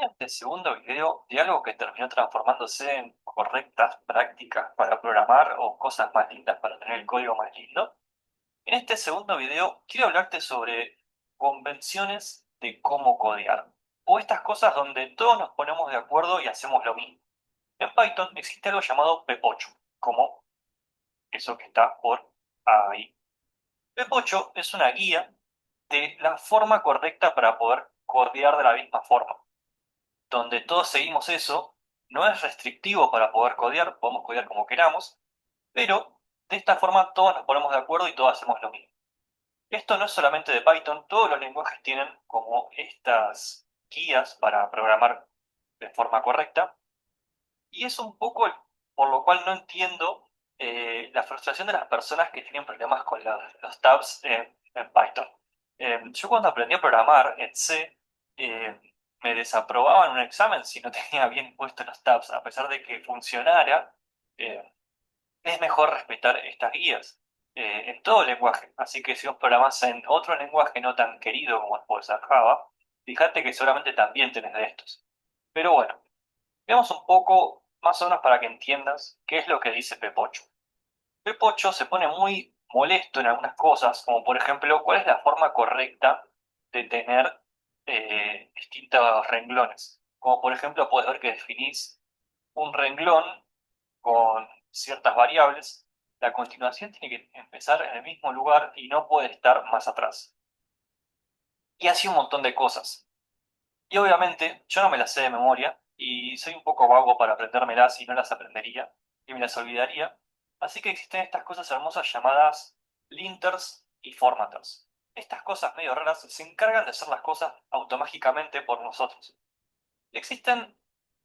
Este segundo video de algo que terminó transformándose en correctas prácticas para programar o cosas más lindas para tener el código más lindo. En este segundo video quiero hablarte sobre convenciones de cómo codear, o estas cosas donde todos nos ponemos de acuerdo y hacemos lo mismo. En Python existe algo llamado P8, como eso que está por ahí. P8 es una guía de la forma correcta para poder codear de la misma forma, donde todos seguimos eso. No es restrictivo para poder codear, podemos codear como queramos, pero de esta forma todos nos ponemos de acuerdo y todos hacemos lo mismo. Esto no es solamente de Python, todos los lenguajes tienen como estas guías para programar de forma correcta, y es un poco por lo cual no entiendo la frustración de las personas que tienen problemas con los tabs en Python. Yo cuando aprendí a programar en C, eh, me desaprobaban un examen si no tenía bien puestos los tabs, a pesar de que funcionara. eh, es mejor respetar estas guías en todo lenguaje. Así que si vos programás en otro lenguaje no tan querido como puede ser Java, fíjate que seguramente también tenés de estos. Pero bueno, veamos un poco más o menos para que entiendas qué es lo que dice Pepocho. Pepocho se pone muy molesto en algunas cosas, como por ejemplo, cuál es la forma correcta de tener distintos renglones. Como por ejemplo, puedes ver que definís un renglón con ciertas variables, la continuación tiene que empezar en el mismo lugar y no puede estar más atrás. Y así un montón de cosas. Y obviamente yo no me las sé de memoria y soy un poco vago para aprendérmelas y no las aprendería y me las olvidaría. Así que existen estas cosas hermosas llamadas linters y formatters. Estas cosas medio raras se encargan de hacer las cosas automáticamente por nosotros. Existen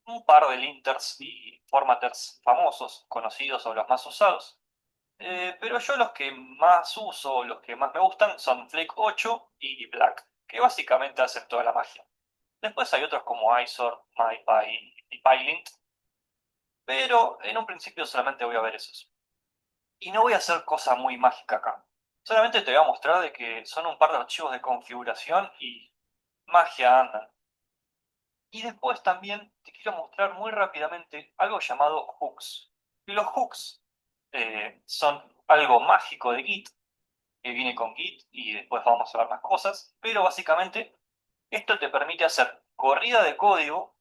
un par de linters y formatters famosos, conocidos o los más usados. Pero yo los que más uso, los que más me gustan son Flake 8 y Black, que básicamente hacen toda la magia. Después hay otros como ISOR, MyPy y PyLint, pero en un principio solamente voy a ver esos. Y no voy a hacer cosa muy mágica acá. Solamente te voy a mostrar de que son un par de archivos de configuración y magia anda. Y después también te quiero mostrar muy rápidamente algo llamado hooks. Y los hooks son algo mágico de Git, que viene con Git y después vamos a ver más cosas, pero básicamente esto te permite hacer corrida de código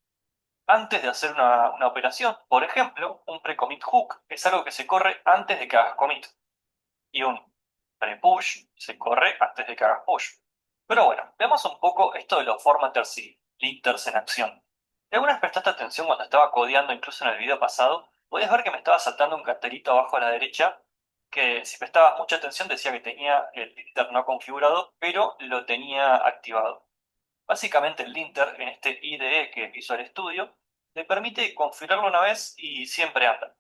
antes de hacer una operación. Por ejemplo, un pre-commit hook es algo que se corre antes de que hagas commit y un pre-push se corre antes de que hagas push. Pero bueno, veamos un poco esto de los formatters y linters en acción. Si alguna vez prestaste atención cuando estaba codeando, incluso en el video pasado, podías ver que me estaba saltando un cartelito abajo a la derecha que si prestabas mucha atención decía que tenía el linter no configurado, pero lo tenía activado. Básicamente el linter en este IDE que es Visual Studio te permite configurarlo una vez y siempre anda.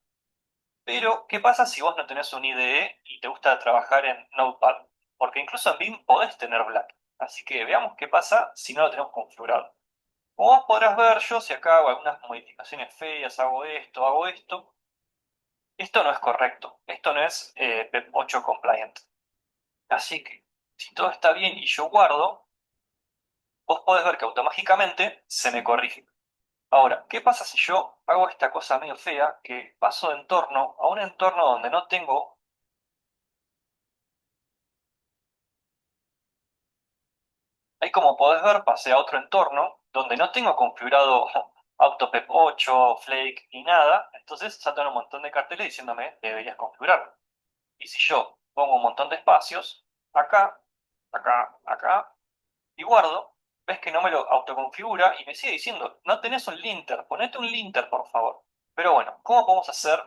Pero, ¿qué pasa si vos no tenés un IDE y te gusta trabajar en Notepad? porque incluso en Vim podés tener Black. Así que veamos qué pasa si no lo tenemos configurado. Como vos podrás ver, yo si acá hago algunas modificaciones feas, hago esto no es correcto. Esto no es PEP 8 compliant. Así que, si todo está bien y yo guardo, vos podés ver que automáticamente se me corrige. Ahora, ¿qué pasa si yo hago esta cosa medio fea que paso de entorno a un entorno donde no tengo, ahí como podés ver, pasé a otro entorno donde no tengo configurado AutoPEP 8, Flake ni nada, entonces saltan un montón de carteles diciéndome deberías configurarlo. Y si yo pongo un montón de espacios, acá, acá, y guardo, ves que no me lo autoconfigura y me sigue diciendo, no tenés un linter, ponete un linter por favor. Pero bueno, ¿cómo podemos hacer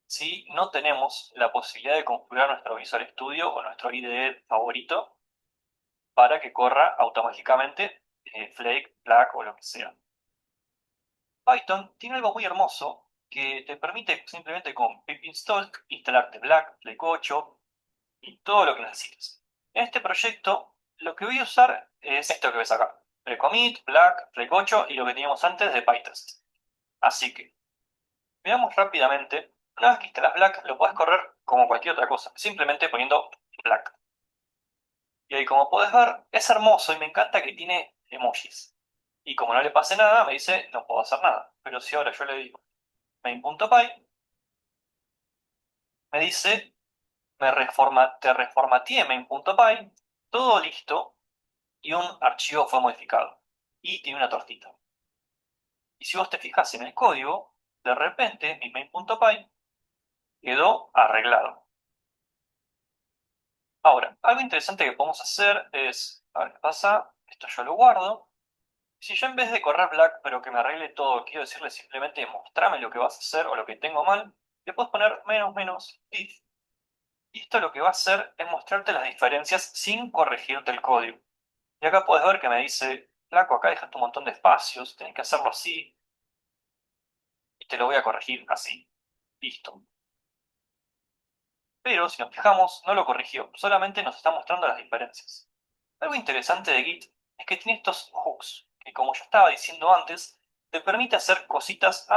si no tenemos la posibilidad de configurar nuestro Visual Studio o nuestro IDE favorito para que corra automáticamente Flake, Black o lo que sea? Python tiene algo muy hermoso que te permite simplemente con pip install instalarte Black, Flake 8 y todo lo que necesites. En este proyecto lo que voy a usar es esto que ves acá. Precommit, Black, Flake 8 y lo que teníamos antes de PyTest. Así que veamos rápidamente. Una vez que instalas Black, lo puedes correr como cualquier otra cosa, simplemente poniendo Black. Y ahí como puedes ver, es hermoso y me encanta que tiene emojis. Y como no le pase nada, me dice no puedo hacer nada. Pero si ahora yo le digo main.py, me dice te reformateé main.py, todo listo y un archivo fue modificado. Y tiene una tortita. Y si vos te fijas en el código, de repente mi main.py quedó arreglado. Ahora, algo interesante que podemos hacer es, a ver qué pasa, esto yo lo guardo. Si yo en vez de correr Black, pero que me arregle todo, quiero decirle simplemente mostrame lo que vas a hacer o lo que tengo mal, le puedes poner menos menos if. Y esto lo que va a hacer es mostrarte las diferencias sin corregirte el código. Y acá puedes ver que me dice, flaco, acá dejaste un montón de espacios, tenés que hacerlo así, y te lo voy a corregir así. Listo. Pero si nos fijamos, no lo corrigió, solamente nos está mostrando las diferencias. Algo interesante de Git es que tiene estos hooks, que como yo estaba diciendo antes, te permite hacer cositas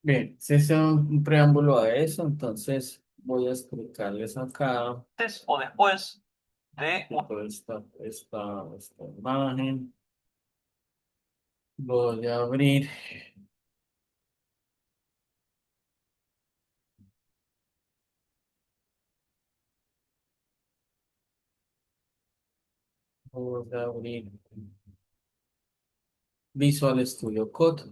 Bien, ese es un preámbulo a eso, entonces voy a explicarles acá antes o después de un tipo esta imagen. Voy a abrir, voy a abrir Visual Studio Code.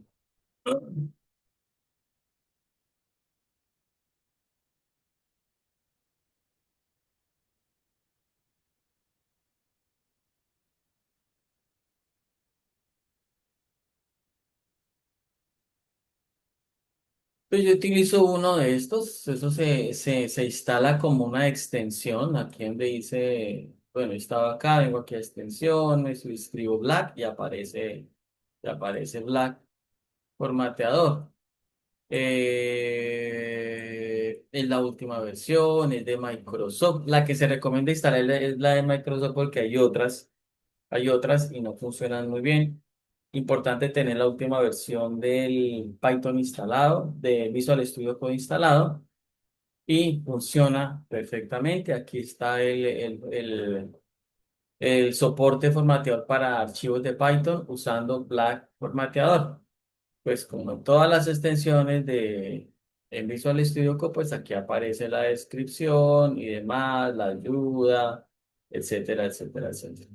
Pues yo utilizo uno de estos, eso se instala como una extensión, aquí donde dice, bueno, estaba acá, vengo aquí a extensiones, escribo Black y aparece Black formateador. Es la última versión, es de Microsoft. La que se recomienda instalar es la de Microsoft porque hay otras y no funcionan muy bien. Importante tener la última versión del Python instalado, de Visual Studio Code instalado y funciona perfectamente. Aquí está el soporte formateador para archivos de Python usando Black formateador. Pues como en todas las extensiones en Visual Studio Code, pues aquí aparece la descripción y demás, la ayuda, etcétera, etcétera, etcétera.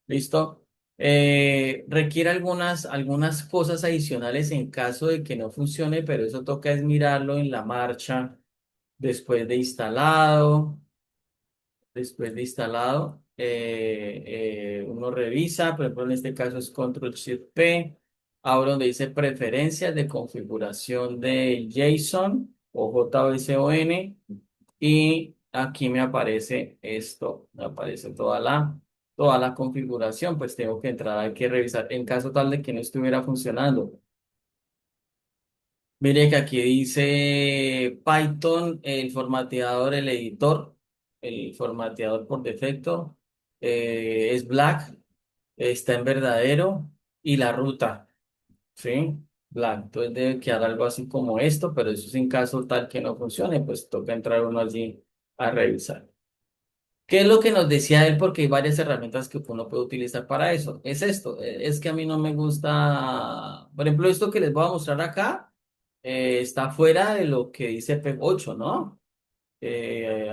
¿Listo? Requiere algunas cosas adicionales en caso de que no funcione, pero eso toca es mirarlo en la marcha después de instalado. Después de instalado, uno revisa, por ejemplo, en este caso es Control Shift P, ahora donde dice preferencias de configuración de JSON o JSON, y aquí me aparece esto, me aparece toda la configuración, pues tengo que entrar, hay que revisar en caso tal de que no estuviera funcionando. Mire que aquí dice Python, el formateador, el editor. el formateador por defecto es black, está en verdadero y la ruta, ¿sí? Black. Entonces debe quedar algo así como esto, pero eso es en caso tal que no funcione, pues toca entrar uno allí a revisar. ¿Qué es lo que nos decía él? Porque hay varias herramientas que uno puede utilizar para eso. Es esto, es que a mí no me gusta, por ejemplo, esto que les voy a mostrar acá, está fuera de lo que dice PEP 8, ¿no?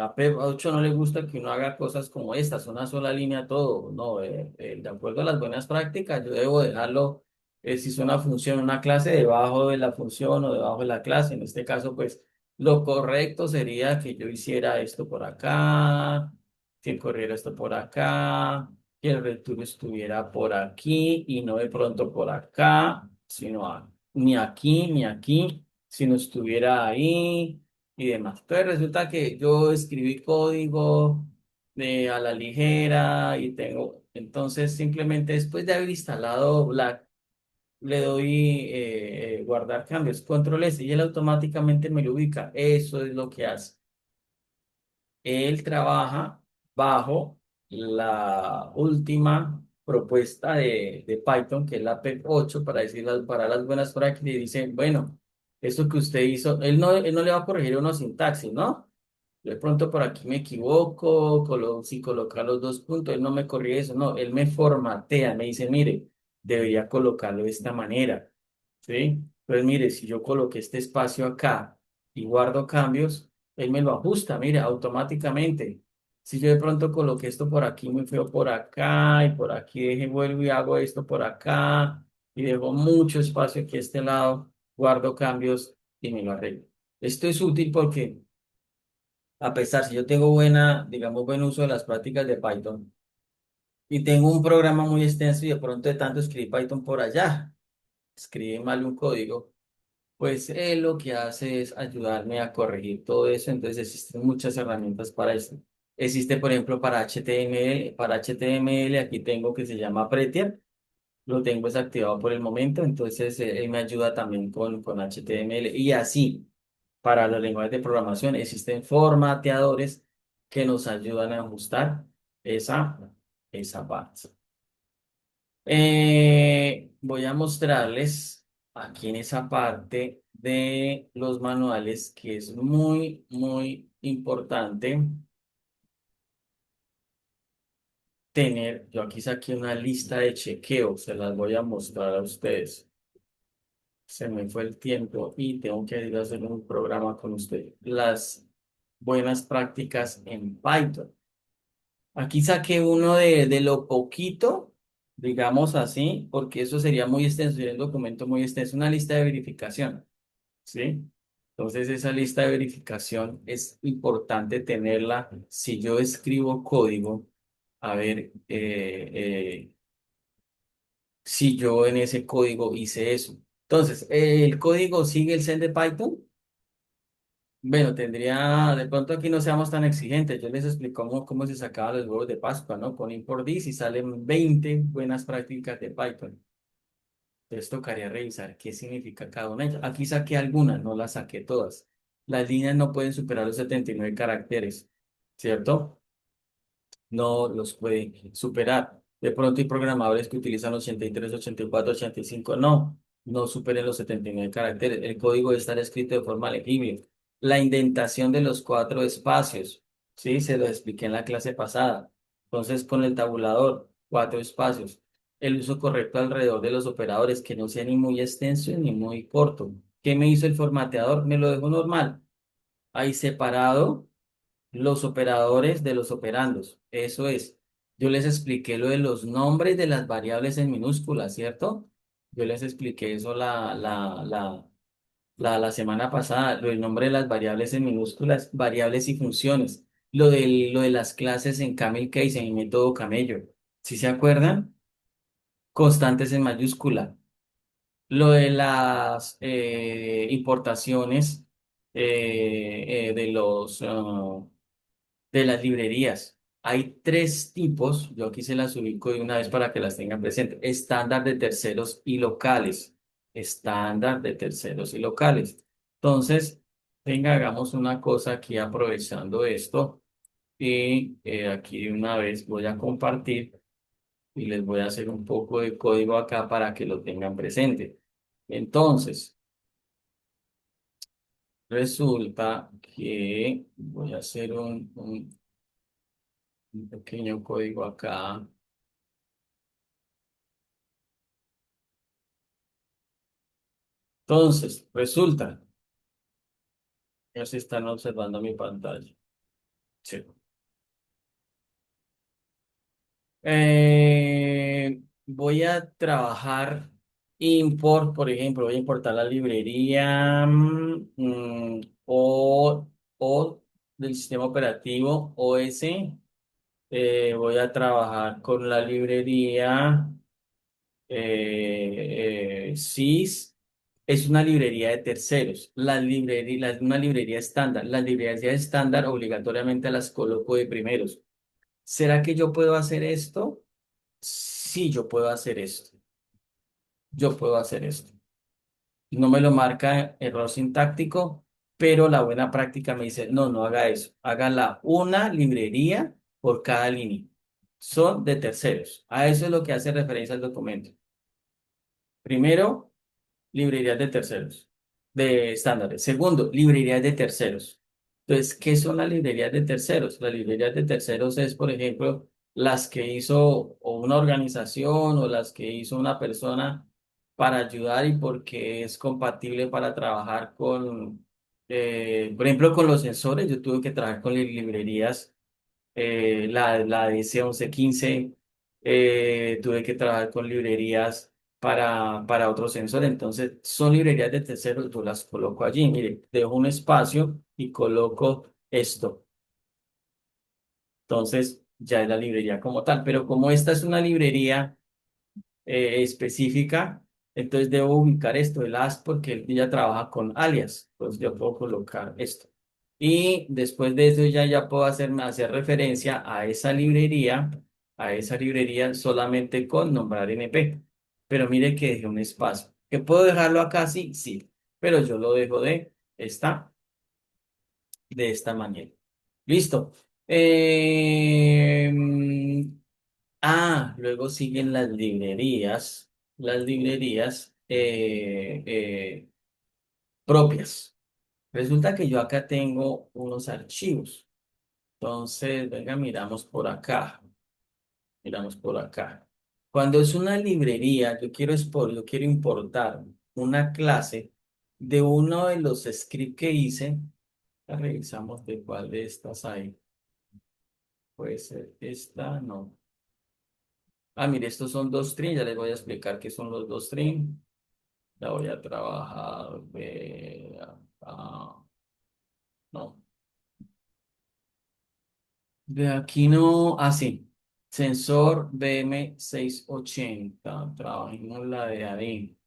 A Pep 8 no le gusta que uno haga cosas como estas, una sola línea, todo. No, de acuerdo a las buenas prácticas, yo debo dejarlo, si es una función, una clase, debajo de la función o debajo de la clase. En este caso, pues lo correcto sería que yo hiciera esto por acá, que corriera esto por acá, que el return estuviera por aquí y no de pronto por acá, sino ni aquí ni aquí, sino estuviera ahí y demás. Entonces resulta que yo escribí código a la ligera y tengo, entonces simplemente después de haber instalado Black, le doy guardar cambios, control S y él automáticamente me lo ubica. Eso es lo que hace. Él trabaja bajo la última propuesta de Python, que es la PEP 8, para decir para las buenas prácticas, y dice, bueno, esto que usted hizo, él no le va a corregir una sintaxis, ¿no? De pronto por aquí me equivoco, si colocar los dos puntos, él no me corrige eso, no, él me formatea, me dice, mire, debería colocarlo de esta manera, ¿sí? Entonces, mire, si yo coloqué este espacio acá y guardo cambios, él me lo ajusta, mire, automáticamente. Si yo de pronto coloqué esto por aquí muy feo por acá y por aquí vuelvo y hago esto por acá y dejo mucho espacio aquí a este lado, guardo cambios y me lo arreglo. Esto es útil porque a pesar si yo tengo digamos, buen uso de las prácticas de Python y tengo un programa muy extenso y de pronto de tanto escribir Python por allá, escribe mal un código, pues él lo que hace es ayudarme a corregir todo eso. Entonces existen muchas herramientas para eso. Existe, por ejemplo, para HTML aquí tengo que se llama Prettier, lo tengo desactivado por el momento, entonces él me ayuda también con HTML y así. Para los lenguajes de programación existen formateadores que nos ayudan a ajustar esa, esa parte. Voy a mostrarles aquí en esa parte de los manuales que es muy, muy importante tener. Yo aquí saqué una lista de chequeo, se las voy a mostrar a ustedes. Se me fue el tiempo y tengo que ir a hacer un programa con ustedes. Las buenas prácticas en Python. Aquí saqué uno de lo poquito, digamos así, porque eso sería muy extenso, sería un documento muy extenso, una lista de verificación, ¿sí? Entonces esa lista de verificación es importante tenerla. Si yo escribo código, a ver si yo en ese código hice eso. Entonces, ¿el código sigue el send de Python? Bueno, de pronto aquí no seamos tan exigentes. Yo les explico cómo se sacaban los huevos de Pascua, ¿no? Con import this y salen 20 buenas prácticas de Python. Entonces tocaría revisar qué significa cada una de ellas. Aquí saqué algunas, no las saqué todas. Las líneas no pueden superar los 79 caracteres, ¿cierto? No los puede superar. De pronto hay programadores que utilizan 83, 84, 85. No superen los 79 caracteres. El código debe estar escrito de forma legible. La indentación de los cuatro espacios, ¿sí? Se lo expliqué en la clase pasada. Entonces, con el tabulador, cuatro espacios. El uso correcto alrededor de los operadores, que no sea ni muy extenso ni muy corto. ¿Qué me hizo el formateador? Me lo dejó normal. Ahí separado los operadores de los operandos. Eso es. Yo les expliqué lo de los nombres de las variables en minúsculas, ¿cierto? Yo les expliqué eso la semana pasada, lo del nombre de las variables en minúsculas, variables y funciones. Lo de las clases en Camel Case, en el método Camello. ¿Sí se acuerdan? Constantes en mayúscula. Lo de las importaciones de las librerías. Hay tres tipos, yo aquí se las ubico de una vez para que las tengan presentes. Estándar de terceros y locales. Estándar de terceros y locales. Entonces, venga, hagamos una cosa aquí aprovechando esto. Y aquí de una vez voy a compartir y les voy a hacer un poco de código acá para que lo tengan presente. Entonces, resulta que voy a hacer un pequeño código acá. Entonces, resulta, ya se están observando mi pantalla. Sí. Voy a trabajar import, por ejemplo, voy a importar la librería o del sistema operativo OS. Voy a trabajar con la librería SYS. Es una librería de terceros. Una librería estándar. Las librerías estándar obligatoriamente las coloco de primeros. ¿Será que yo puedo hacer esto? Sí, yo puedo hacer esto. Yo puedo hacer esto. No me lo marca error sintáctico, pero la buena práctica me dice, no, no haga eso. Hágala una librería por cada línea. Son de terceros. A eso es lo que hace referencia al documento. Primero, librerías de terceros, de estándares. Segundo, librerías de terceros. Entonces, ¿qué son las librerías de terceros? Las librerías de terceros es, por ejemplo, las que hizo o una organización o las que hizo una persona para ayudar y porque es compatible para trabajar con, por ejemplo, con los sensores. Yo tuve que trabajar con librerías la DC1115, tuve que trabajar con librerías para otro sensor, entonces son librerías de terceros, yo las coloco allí, mire, dejo un espacio y coloco esto, entonces ya es la librería como tal, pero como esta es una librería específica, entonces debo ubicar esto, el as, porque él ya trabaja con alias, pues yo puedo colocar esto. Y después de eso ya puedo hacer referencia a esa librería solamente con nombrar NP. Pero mire que dejé un espacio. ¿Que puedo dejarlo acá? Sí, sí, pero yo lo dejo de esta manera. Listo. Luego siguen las librerías propias. Resulta que yo acá tengo unos archivos. Entonces, venga, miramos por acá. Cuando es una librería, yo quiero importar una clase de uno de los scripts que hice. Ya revisamos de cuál de estas hay. Puede ser esta, no. Mire, estos son dos strings, ya les voy a explicar qué son los dos strings. La voy a trabajar. No. De aquí no. Sí. Sensor BM680. Trabajemos la de ahí.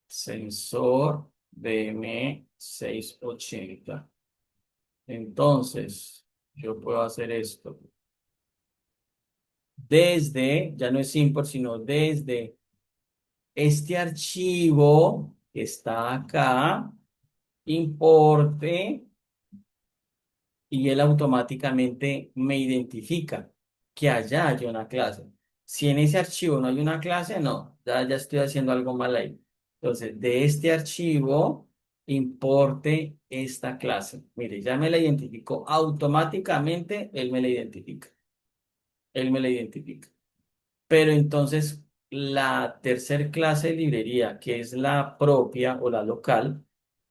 Sensor BM680. Entonces, yo puedo hacer esto. Ya no es import, sino desde este archivo que está acá, importe. Y él automáticamente me identifica que allá hay una clase. Si en ese archivo no hay una clase, no, ya estoy haciendo algo mal ahí. Entonces, de este archivo, importe esta clase. Mire, ya me la identificó. Automáticamente, él me la identifica. Él me la identifica. Pero entonces, la tercer clase de librería, que es la propia o la local,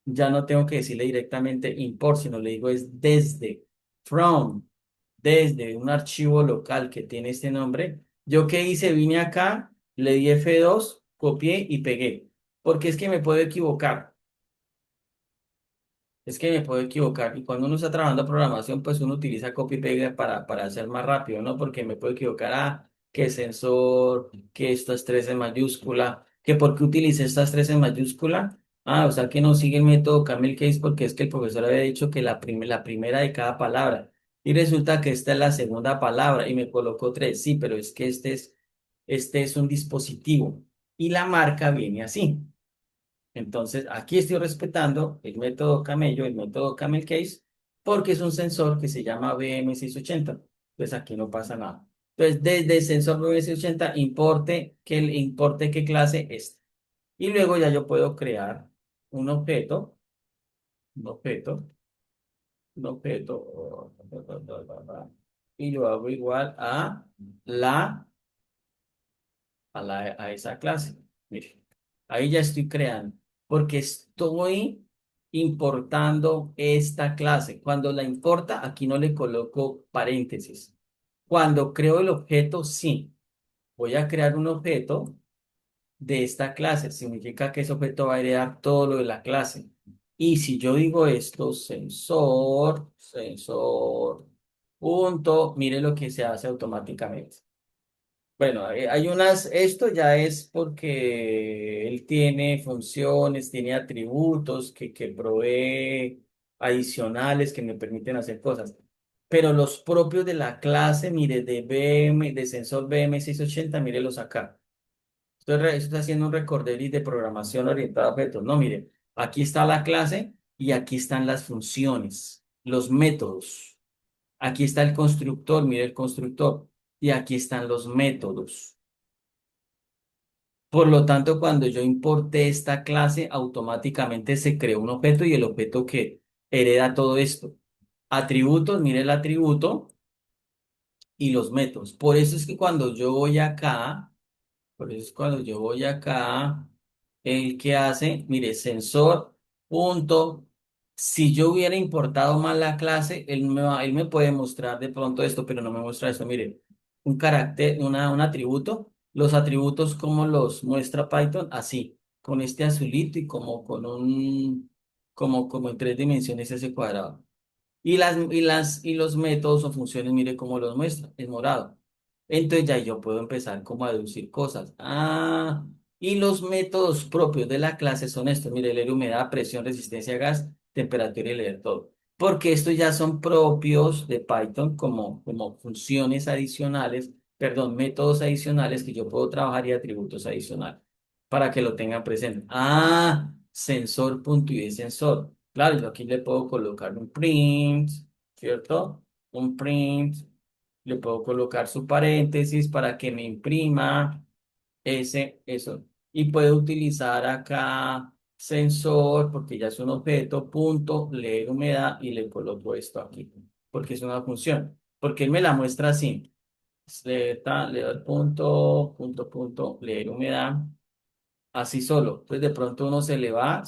ya no tengo que decirle directamente import, sino le digo es from, desde un archivo local que tiene este nombre. ¿Yo qué hice? Vine acá, le di F2, copié y pegué, porque es que me puedo equivocar. Es que me puedo equivocar y cuando uno está trabajando programación, pues uno utiliza copy y pega para hacer más rápido, ¿no? Porque me puedo equivocar, que sensor, que estas tres en mayúscula, que por qué utilicé estas tres en mayúscula. O sea que no sigue el método camel case porque es que el profesor había dicho que la primera de cada palabra. Y resulta que esta es la segunda palabra y me colocó tres. Sí, pero es que este es un dispositivo y la marca viene así. Entonces, aquí estoy respetando el método camello, el método camel case, porque es un sensor que se llama BM680. Entonces aquí no pasa nada. Entonces, desde el sensor BM680, importe qué clase es. Y luego ya yo puedo crear un objeto, un objeto, un objeto, y lo hago igual la, a esa clase. Mire, ahí ya estoy creando, porque estoy importando esta clase. Cuando la importa, aquí no le coloco paréntesis. Cuando creo el objeto, sí. Voy a crear un objeto de esta clase. Significa que ese objeto va a heredar todo lo de la clase. Y si yo digo esto, sensor, punto, mire lo que se hace automáticamente. Bueno, hay unas, esto ya es porque él tiene funciones, tiene atributos que provee adicionales que me permiten hacer cosas. Pero los propios de la clase, mire, de sensor BM680, mírelos acá. Estoy haciendo un recorderis de programación orientada a objetos. No, mire, aquí está la clase y aquí están las funciones, los métodos. Aquí está el constructor, mire el constructor. Y aquí están los métodos. Por lo tanto, cuando yo importé esta clase, automáticamente se creó un objeto y el objeto que hereda todo esto. Atributos, mire el atributo y los métodos. Por eso es que cuando yo voy acá, por eso es cuando yo voy acá, el que hace, mire, sensor, punto. Si yo hubiera importado mal la clase, él me puede mostrar de pronto esto, pero no me muestra esto. Mire, un carácter, un atributo. Los atributos, ¿cómo los muestra Python? Así, con este azulito y como en tres dimensiones ese cuadrado. Y los métodos o funciones, mire cómo los muestra, es morado. Entonces ya yo puedo empezar como a deducir cosas. Y los métodos propios de la clase son estos. Mire, leer humedad, presión, resistencia a gas, temperatura y leer todo. Porque estos ya son propios de Python como funciones adicionales, perdón, métodos adicionales que yo puedo trabajar y atributos adicionales para que lo tengan presente. Sensor punto y de sensor. Claro, yo aquí le puedo colocar un print, ¿cierto? Un print. Le puedo colocar su paréntesis para que me imprima eso. Y puedo utilizar acá sensor, porque ya es un objeto, punto, leer humedad y le coloco esto aquí, porque es una función. Porque él me la muestra así. Le doy punto, leer humedad. Así solo. Entonces de pronto uno se le van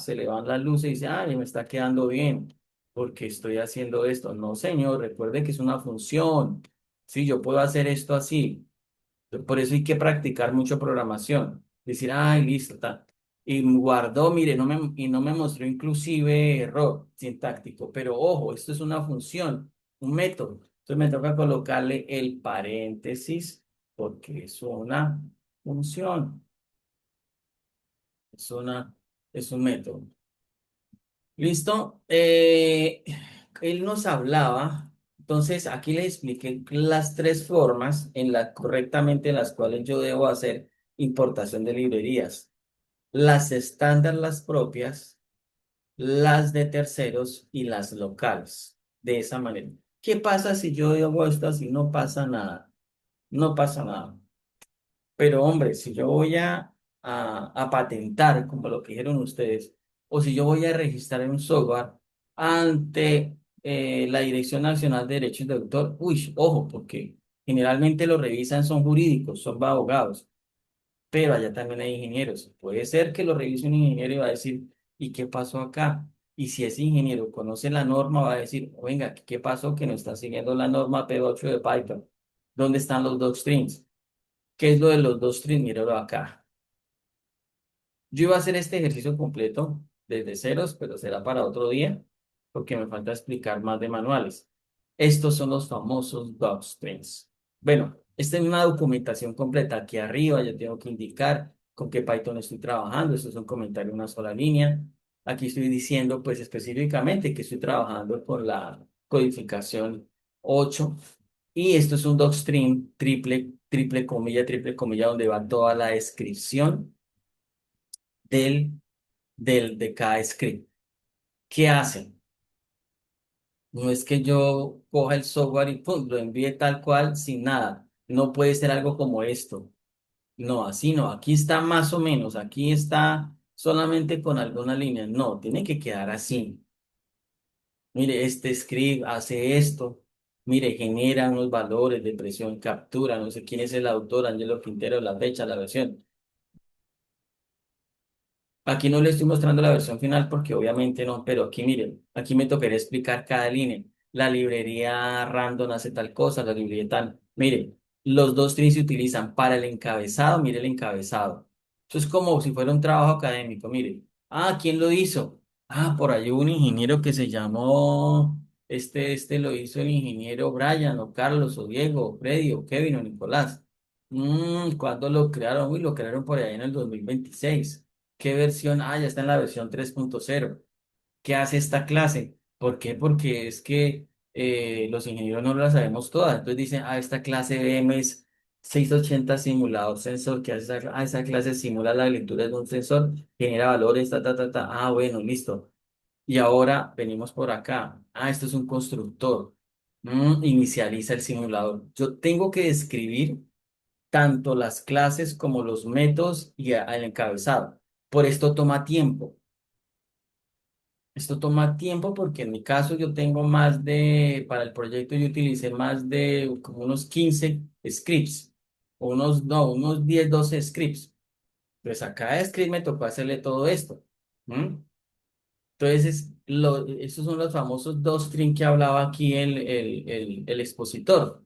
las luces y dice, ay, me está quedando bien, porque estoy haciendo esto. No, señor, recuerde que es una función. Sí, yo puedo hacer esto así. Por eso hay que practicar mucho programación. Decir, ay, listo, está. Y guardó, mire, y no me mostró inclusive error sintáctico. Pero ojo, esto es una función, un método. Entonces me toca colocarle el paréntesis porque es una función. Es una, es un método. ¿Listo? Él nos hablaba, entonces aquí le expliqué las tres formas correctamente en las cuales yo debo hacer importación de librerías. Las estándar, las propias, las de terceros y las locales. De esa manera. ¿Qué pasa si yo hago esto así? No pasa nada. No pasa nada. Pero hombre, si yo voy a patentar, como lo que dijeron ustedes, o si yo voy a registrar en un software ante la Dirección Nacional de Derechos de Autor, uy, ojo, porque generalmente lo revisan son jurídicos, son abogados, pero allá también hay ingenieros. Puede ser que lo revise un ingeniero y va a decir, ¿y qué pasó acá? Y si ese ingeniero conoce la norma, va a decir, venga, ¿qué pasó que no está siguiendo la norma P8 de Python? ¿Dónde están los docstrings? ¿Qué es lo de los dos trim? Míralo acá. Yo iba a hacer este ejercicio completo desde ceros, pero será para otro día, porque me falta explicar más de manuales. Estos son los famosos docstrings. Bueno, esta es una documentación completa. Aquí arriba yo tengo que indicar con qué Python estoy trabajando. Esto es un comentario en una sola línea. Aquí estoy diciendo, pues específicamente que estoy trabajando con la codificación 8. Y esto es un docstring triple comilla, donde va toda la descripción de cada script. ¿Qué hace? No es que yo coja el software y pum, lo envíe tal cual sin nada. No puede ser algo como esto. No, así no. Aquí está más o menos. Aquí está solamente con alguna línea. No, tiene que quedar así. Mire, este script hace esto. Mire, genera unos valores de presión, captura. No sé quién es el autor, Angelo Quintero, la fecha, la versión. Aquí no le estoy mostrando la versión final porque obviamente no, pero aquí miren, aquí me tocaría explicar cada línea. La librería random hace tal cosa, la librería tal. Miren, los dos strings se utilizan para el encabezado, mire el encabezado. Eso es como si fuera un trabajo académico, mire. Ah, ¿quién lo hizo? Ah, por ahí hubo un ingeniero que se llamó, este lo hizo el ingeniero Brian, o Carlos, o Diego, o Freddy, o Kevin, o Nicolás. ¿Cuándo lo crearon? Uy, lo crearon por ahí en el 2026. ¿Qué versión? Ah, ya está en la versión 3.0. ¿Qué hace esta clase? ¿Por qué? Porque es que los ingenieros no la sabemos todas. Entonces dicen, esta clase VM es 680 simulador sensor. ¿Qué hace esa clase simula la lectura de un sensor, genera valores, ta, ta, ta, ta. Ah, bueno, listo. Y ahora venimos por acá. Esto es un constructor. Inicializa el simulador. Yo tengo que describir tanto las clases como los métodos y el encabezado. Por esto toma tiempo. Esto toma tiempo porque en mi caso yo tengo para el proyecto yo utilicé más de como unos 15 scripts, o unos, no, unos 10 12 scripts. Pues a cada script me tocó hacerle todo esto. ¿M? Entonces, esos son los famosos dos strings que hablaba aquí el expositor.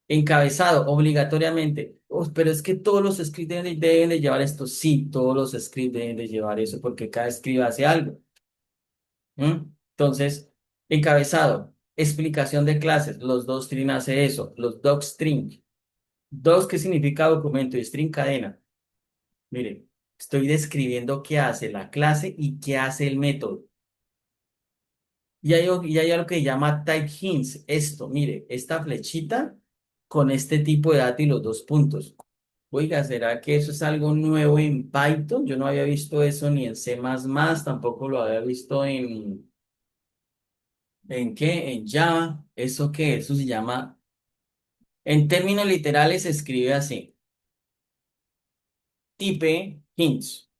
Encabezado, obligatoriamente. Pero es que todos los scripts deben de llevar esto. Sí, todos los scripts deben de llevar eso porque cada script hace algo. Entonces, encabezado, explicación de clases. Los dos string hace eso. Los docstring. Doc, ¿qué significa documento? Y string cadena. Mire, estoy describiendo qué hace la clase y qué hace el método. Y hay algo que llama type hints. Esto, mire, esta flechita con este tipo de datos y los dos puntos. Oiga, ¿será que eso es algo nuevo en Python? Yo no había visto eso ni en C++, tampoco lo había visto ¿en qué? En Java. ¿Eso qué? Eso se llama, en términos literales se escribe así, type hints,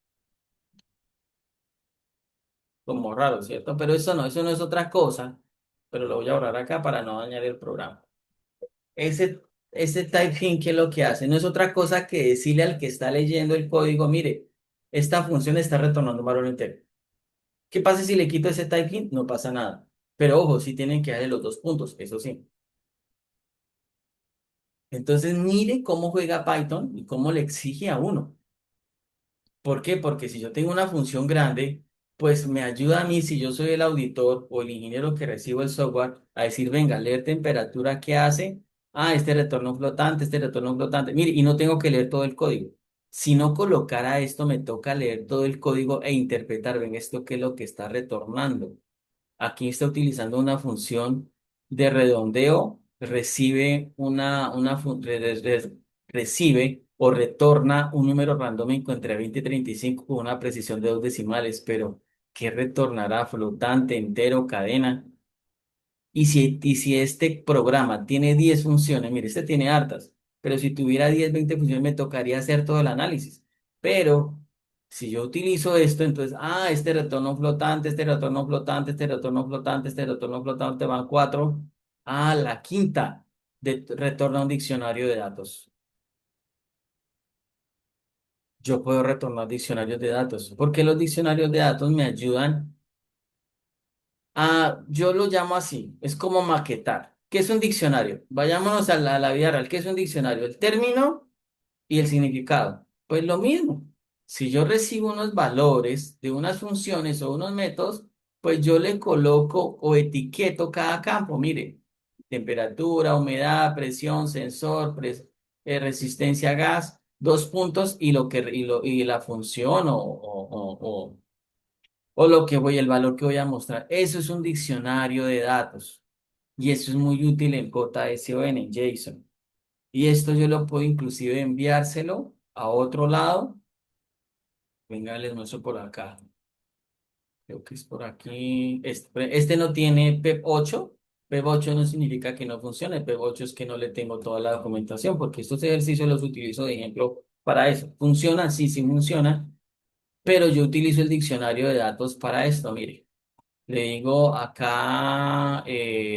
como raro, ¿cierto? Pero eso no es otra cosa, pero lo voy a borrar acá para no dañar el programa. Ese type hint, ¿qué es lo que hace? No es otra cosa que decirle al que está leyendo el código, mire, esta función está retornando un valor entero. ¿Qué pasa si le quito ese type hint? No pasa nada. Pero ojo, sí tienen que darle los dos puntos, eso sí. Entonces, mire cómo juega Python y cómo le exige a uno. ¿Por qué? Porque si yo tengo una función grande, pues me ayuda a mí, si yo soy el auditor o el ingeniero que recibo el software, a decir, venga, leer temperatura, ¿qué hace? Este retorno flotante. Mire, y no tengo que leer todo el código. Si no colocara esto, me toca leer todo el código e interpretar, ven, esto qué es lo que está retornando. Aquí está utilizando una función de redondeo, recibe o retorna un número randómico entre 20 y 35 con una precisión de dos decimales, pero ¿qué retornará? Flotante, entero, cadena. Y si este programa tiene 10 funciones, mire, este tiene hartas, pero si tuviera 10 20 funciones me tocaría hacer todo el análisis. Pero si yo utilizo esto, entonces, este retorno flotante, este retorno flotante, este retorno flotante, este retorno flotante van cuatro. La quinta retorna un diccionario de datos. Yo puedo retornar diccionarios de datos, porque los diccionarios de datos me ayudan. Yo lo llamo así, es como maquetar. ¿Qué es un diccionario? Vayámonos a la vida real. ¿Qué es un diccionario? El término y el significado. Pues lo mismo. Si yo recibo unos valores de unas funciones o unos métodos, pues yo le coloco o etiqueto cada campo. Mire, temperatura, humedad, presión, sensor, resistencia a gas, dos puntos y la función o lo que el valor que voy a mostrar. Eso es un diccionario de datos y eso es muy útil en JSON, en JSON. Y esto yo lo puedo inclusive enviárselo a otro lado. Venga, les muestro por acá. Creo que es por aquí. Este no tiene PEP 8. P8 no significa que no funcione, P8 es que no le tengo toda la documentación, porque estos ejercicios los utilizo de ejemplo para eso. ¿Funciona? Sí, sí funciona, pero yo utilizo el diccionario de datos para esto, mire. Le digo acá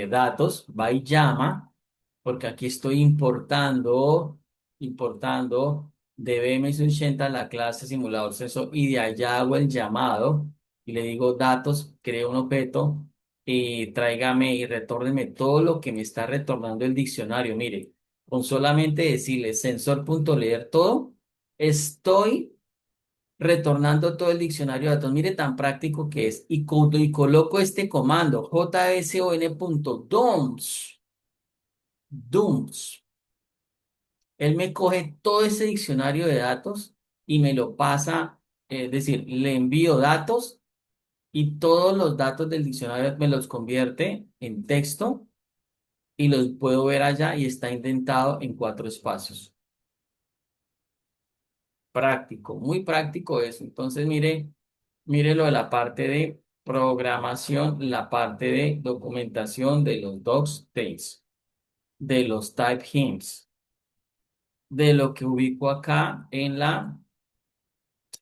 datos, va y llama, porque aquí estoy importando de BMS80 la clase simulador sensor y de allá hago el llamado y le digo datos, creo un objeto y tráigame y retórneme todo lo que me está retornando el diccionario. Mire, con solamente decirle sensor.leer todo, estoy retornando todo el diccionario de datos. Mire tan práctico que es. Y coloco este comando, json.dumps. Él me coge todo ese diccionario de datos y me lo pasa, es decir, le envío datos y todos los datos del diccionario me los convierte en texto y los puedo ver allá y está indentado en 4 espacios. Práctico, muy práctico eso. Entonces, mire lo de la parte de programación, la parte de documentación de los docstates, de los type hints, de lo que ubico acá en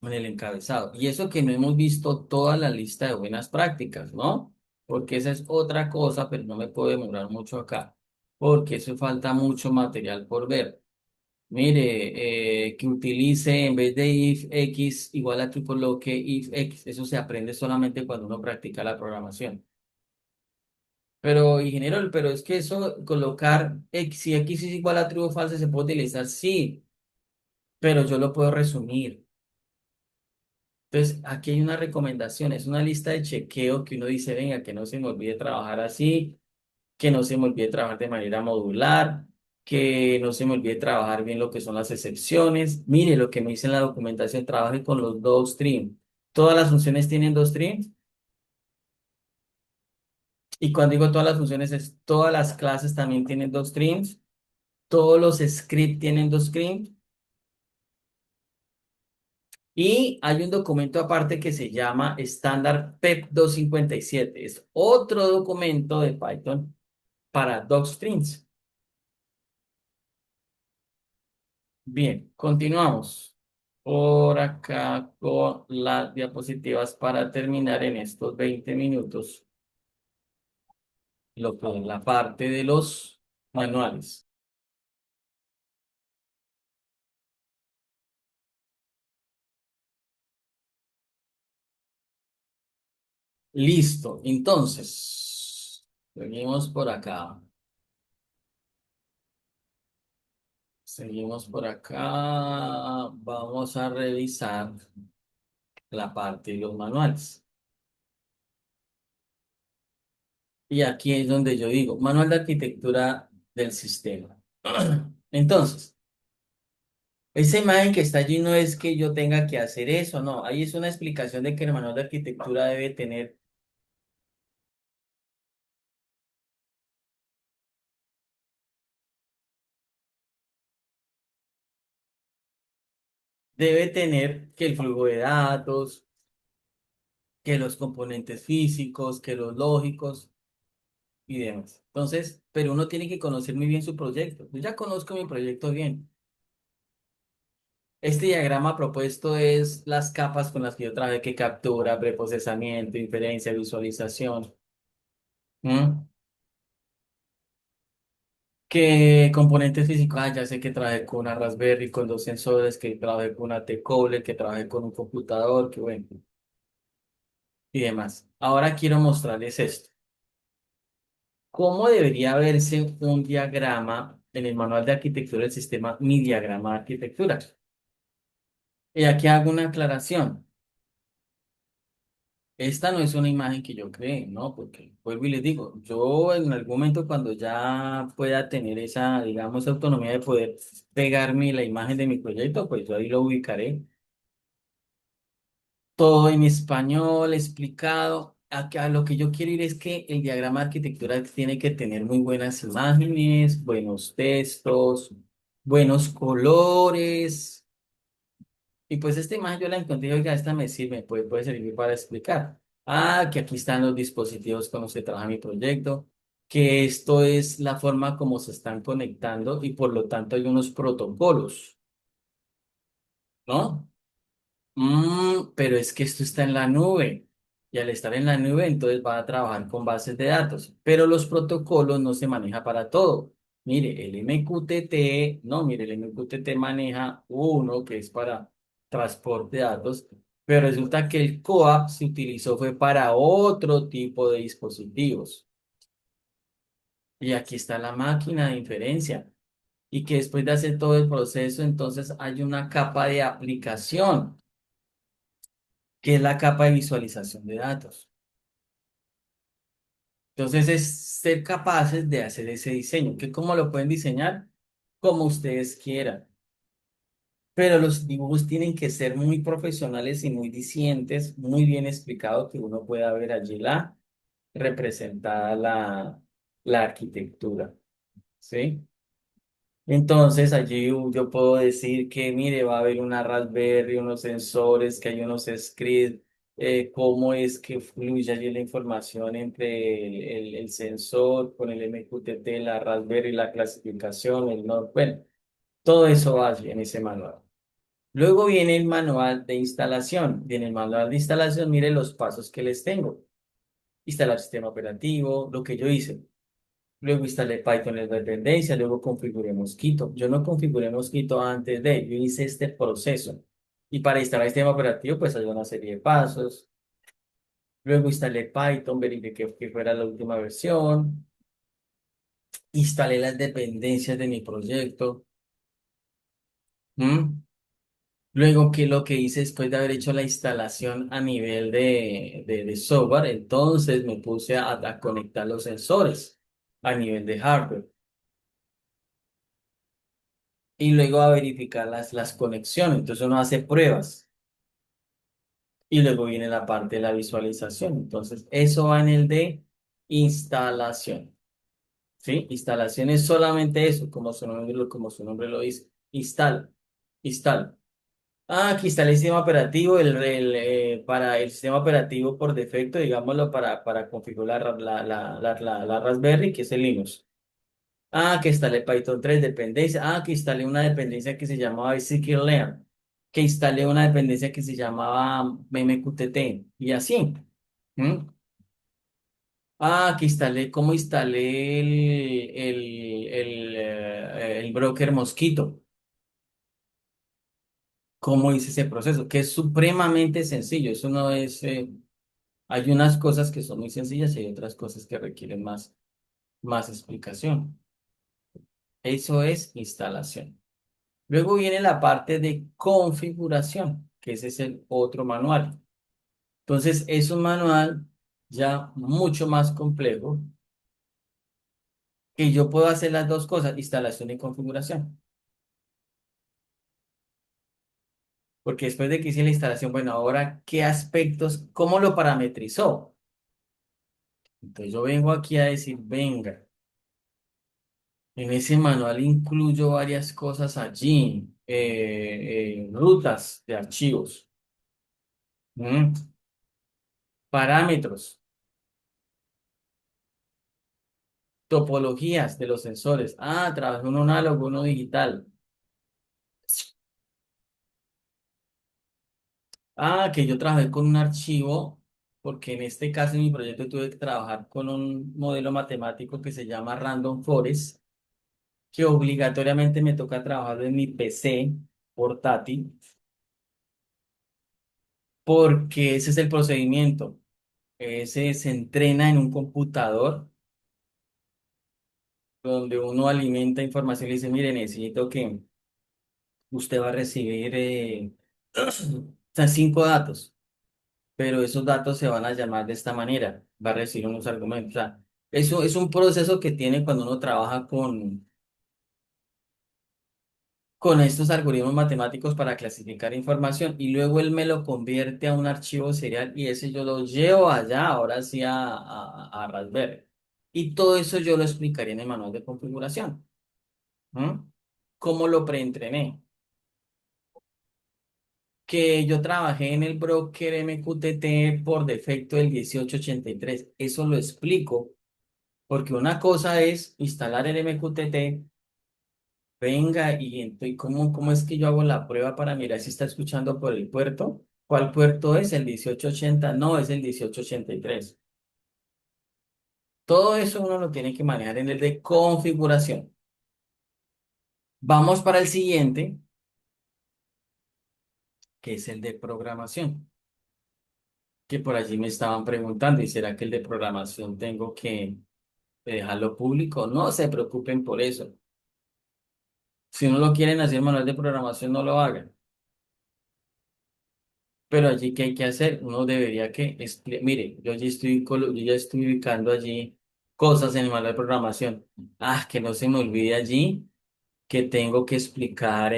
el encabezado. Y eso que no hemos visto toda la lista de buenas prácticas, ¿no? Porque esa es otra cosa, pero no me puedo demorar mucho acá, porque eso falta mucho material por ver. Mire, que utilice en vez de if x igual a que coloque if x. Eso se aprende solamente cuando uno practica la programación. Pero, ingeniero, pero es que eso, colocar x, si x es igual a true o falso, se puede utilizar, sí, pero yo lo puedo resumir. Entonces, aquí hay una recomendación, es una lista de chequeo que uno dice, venga, que no se me olvide trabajar así, que no se me olvide trabajar de manera modular, que no se me olvide trabajar bien lo que son las excepciones. Mire lo que me dice en la documentación, trabaje con los dos streams. Todas las funciones tienen dos streams y cuando digo todas las funciones es todas las clases también tienen dos streams, todos los scripts tienen dos streams y hay un documento aparte que se llama estándar PEP 257. Es otro documento de Python para docstrings. Bien, continuamos por acá con las diapositivas para terminar en estos 20 minutos lo que es la parte de los manuales. Listo, entonces, seguimos por acá. Seguimos por acá. Vamos a revisar la parte de los manuales. Y aquí es donde yo digo, manual de arquitectura del sistema. Entonces, esa imagen que está allí no es que yo tenga que hacer eso, no. Ahí es una explicación de que el manual de arquitectura debe tener que el flujo de datos, que los componentes físicos, que los lógicos y demás. Entonces, pero uno tiene que conocer muy bien su proyecto. Yo ya conozco mi proyecto bien. Este diagrama propuesto es las capas con las que yo trabajé, que captura, preprocesamiento, inferencia, visualización. ¿Mm? ¿Qué componentes físicos? Ah, ya sé que trabajé con una Raspberry, con dos sensores, que trabajé con una T-Cable, que trabajé con un computador, que bueno, y demás. Ahora quiero mostrarles esto. ¿Cómo debería verse un diagrama en el manual de arquitectura del sistema, mi diagrama de arquitectura? Y aquí hago una aclaración. Esta no es una imagen que yo creé, ¿no? Porque vuelvo y les digo, yo en algún momento cuando ya pueda tener esa, digamos, autonomía de poder pegarme la imagen de mi proyecto, pues yo ahí lo ubicaré. Todo en español, explicado. Acá lo que yo quiero ir es que el diagrama de arquitectura tiene que tener muy buenas imágenes, buenos textos, buenos colores. Y pues esta imagen yo la encontré, y, oiga, esta me sirve, puede servir para explicar. Ah, que aquí están los dispositivos con los que trabaja mi proyecto. que esto es la forma como se están conectando y por lo tanto hay unos protocolos, ¿no? Pero es que esto está en la nube y al estar en la nube entonces va a trabajar con bases de datos, pero los protocolos no se maneja para todo. Mire, el MQTT, no, mire, el MQTT maneja uno que es para transporte de datos, pero resulta que el COAP se utilizó fue para otro tipo de dispositivos. Y aquí está la máquina de inferencia. Y que después de hacer todo el proceso, entonces hay una capa de aplicación, que es la capa de visualización de datos. Entonces es ser capaces de hacer ese diseño, que cómo lo pueden diseñar, como ustedes quieran. Pero los dibujos tienen que ser muy profesionales y muy dicientes, muy bien explicado, que uno pueda ver allí la representada la arquitectura. ¿Sí? Entonces allí yo puedo decir que, mire, va a haber una Raspberry, unos sensores, que hay unos scripts, cómo es que fluye allí la información entre el sensor con el MQTT, la Raspberry, la clasificación, el no, bueno, todo eso va allí en ese manual. Luego viene el manual de instalación. Y en el manual de instalación, mire los pasos que les tengo. Instalar sistema operativo, lo que yo hice. Luego instalé Python en la dependencia, luego configuré Mosquito. Yo no configuré Mosquito antes de, yo hice este proceso. Y para instalar el sistema operativo, pues hay una serie de pasos. Luego instalé Python, verifiqué que fuera la última versión. Instalé las dependencias de mi proyecto. ¿Mm? Luego, que lo que hice después de haber hecho la instalación a nivel de software, entonces me puse a conectar los sensores a nivel de hardware. Y luego a verificar las conexiones. Entonces uno hace pruebas y luego viene la parte de la visualización. Entonces eso va en el de instalación. ¿Sí? Instalación es solamente eso, como su nombre lo dice. Instala, instala. Ah, aquí está el sistema operativo, para el sistema operativo por defecto, digámoslo, para configurar la Raspberry, que es el Linux. Ah, que instalé Python 3 dependencia. Ah, que instalé una dependencia que se llamaba scikit-learn. Que instalé una dependencia que se llamaba MQTT. Y así. ¿Mm? Ah, que instalé, ¿cómo instalé el broker Mosquito? ¿Cómo hice ese proceso? Que es supremamente sencillo. Eso no es, hay unas cosas que son muy sencillas y hay otras cosas que requieren más explicación. Eso es instalación. Luego viene la parte de configuración, que ese es el otro manual. Entonces, es un manual ya mucho más complejo, que yo puedo hacer las dos cosas, instalación y configuración. Porque después de que hice la instalación, bueno, ahora, ¿qué aspectos, cómo lo parametrizó? Entonces, yo vengo aquí a decir, venga, en ese manual incluyo varias cosas allí, rutas de archivos, ¿m? Parámetros. Topologías de los sensores. Ah, trabajé uno análogo, uno digital. Ah, que yo trabajé con un archivo, porque en este caso en mi proyecto tuve que trabajar con un modelo matemático que se llama Random Forest, que obligatoriamente me toca trabajar en mi PC portátil, porque ese es el procedimiento. Ese se entrena en un computador donde uno alimenta información y le dice, mire, necesito que usted va a recibir o sea, 5 datos. Pero esos datos se van a llamar de esta manera, va a recibir unos argumentos. O sea, eso es un proceso que tiene cuando uno trabaja con estos algoritmos matemáticos para clasificar información y luego él me lo convierte a un archivo serial y ese yo lo llevo allá, ahora sí a Raspberry. Y todo eso yo lo explicaría en el manual de configuración. ¿Mm? ¿Cómo lo preentrené? Que yo trabajé en el broker MQTT por defecto del 1883. Eso lo explico Porque una cosa es instalar el MQTT, venga, y ¿cómo es que yo hago la prueba para mirar si está escuchando por el puerto? ¿Cuál puerto es? ¿El 1880? No, es el 1883. Todo eso uno lo tiene que manejar en el de configuración. Vamos para el siguiente, que es el de programación, que por allí me estaban preguntando, ¿y será que el de programación tengo que dejarlo público? No se preocupen por eso. Si no lo quieren hacer manual de programación, no lo hagan. Pero allí, ¿qué hay que hacer? Uno debería mire, yo ya estoy ubicando allí cosas en el manual de programación. Ah, que no se me olvide allí que tengo que explicar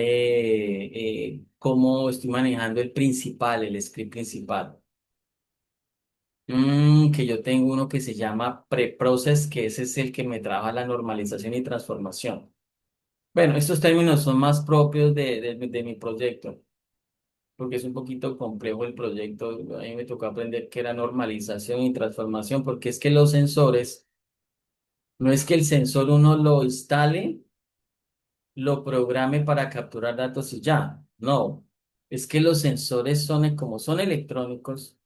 cómo estoy manejando el principal, el script principal. Que yo tengo uno que se llama preprocess, que ese es el que me trabaja la normalización y transformación. Bueno, estos términos son más propios de mi proyecto, porque es un poquito complejo el proyecto. A mí me tocó aprender qué era normalización y transformación, porque es que los sensores, no es que el sensor uno lo instale, lo programe para capturar datos y ya. No, es que los sensores son, como son electrónicos,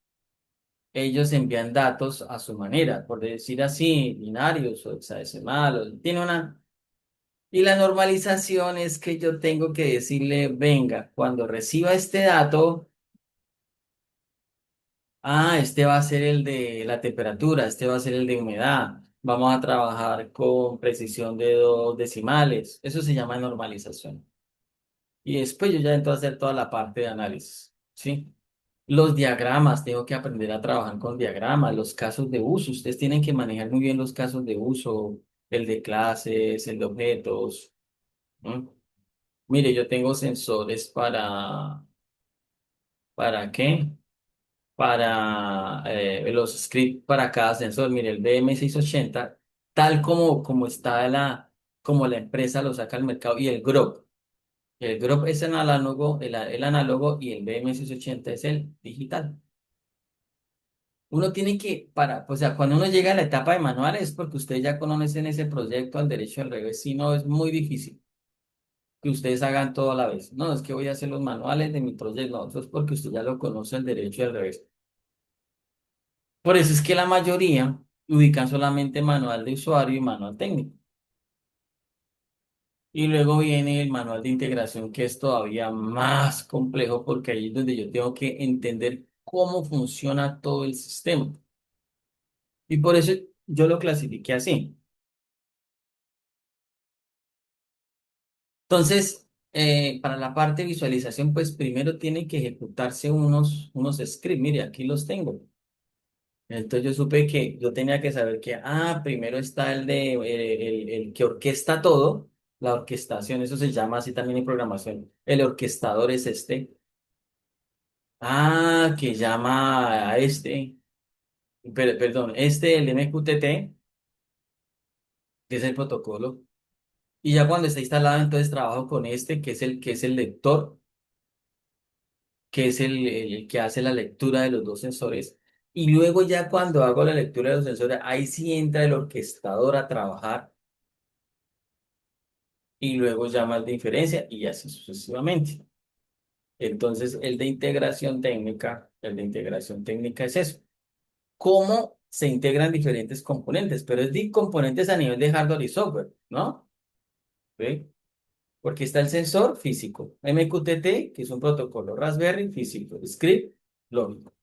ellos envían datos a su manera, por decir así, binarios o hexadecimales. Tiene una. Y la normalización es que yo tengo que decirle, venga, cuando reciba este dato, este va a ser el de la temperatura, este va a ser el de humedad. Vamos a trabajar con precisión de 2 decimales. Eso se llama normalización. Y después yo ya entro a hacer toda la parte de análisis, ¿sí? Los diagramas, tengo que aprender a trabajar con diagramas, los casos de uso. Ustedes tienen que manejar muy bien los casos de uso, el de clases, el de objetos. ¿No? Mire, yo tengo sensores ¿para qué? Para los scripts para cada sensor. Mire, el BM680, tal como está como la empresa lo saca al mercado, y el GROP. El GROP es el análogo, el análogo, y el BM680 es el digital. Uno tiene que, o sea, cuando uno llega a la etapa de manuales, es porque ustedes ya conocen ese proyecto al derecho y al revés, si no es muy difícil que ustedes hagan todo a la vez. No, es que voy a hacer los manuales de mi proyecto, no, eso es porque usted ya lo conoce al derecho y al revés. Por eso es que la mayoría ubican solamente manual de usuario y manual técnico. Y luego viene el manual de integración, que es todavía más complejo porque ahí es donde yo tengo que entender cómo funciona todo el sistema. Y por eso yo lo clasifiqué así. Entonces, para la parte de visualización, pues primero tienen que ejecutarse unos scripts. Mire, aquí los tengo. Entonces yo supe que yo tenía que saber que, primero está el que orquesta todo, la orquestación, eso se llama así también en programación. El orquestador es este. Que llama a este, perdón, el MQTT, que es el protocolo. Y ya cuando está instalado, entonces trabajo con este, que es el lector, que es el que hace la lectura de los dos sensores. Y luego ya cuando hago la lectura de los sensores, ahí sí entra el orquestador a trabajar, y luego ya más de inferencia y así sucesivamente. Entonces, el de integración técnica es eso. ¿Cómo se integran diferentes componentes? Pero es de componentes a nivel de hardware y software, ¿no? ¿Sí? Porque está el sensor físico, MQTT, que es un protocolo, Raspberry físico, script lógico.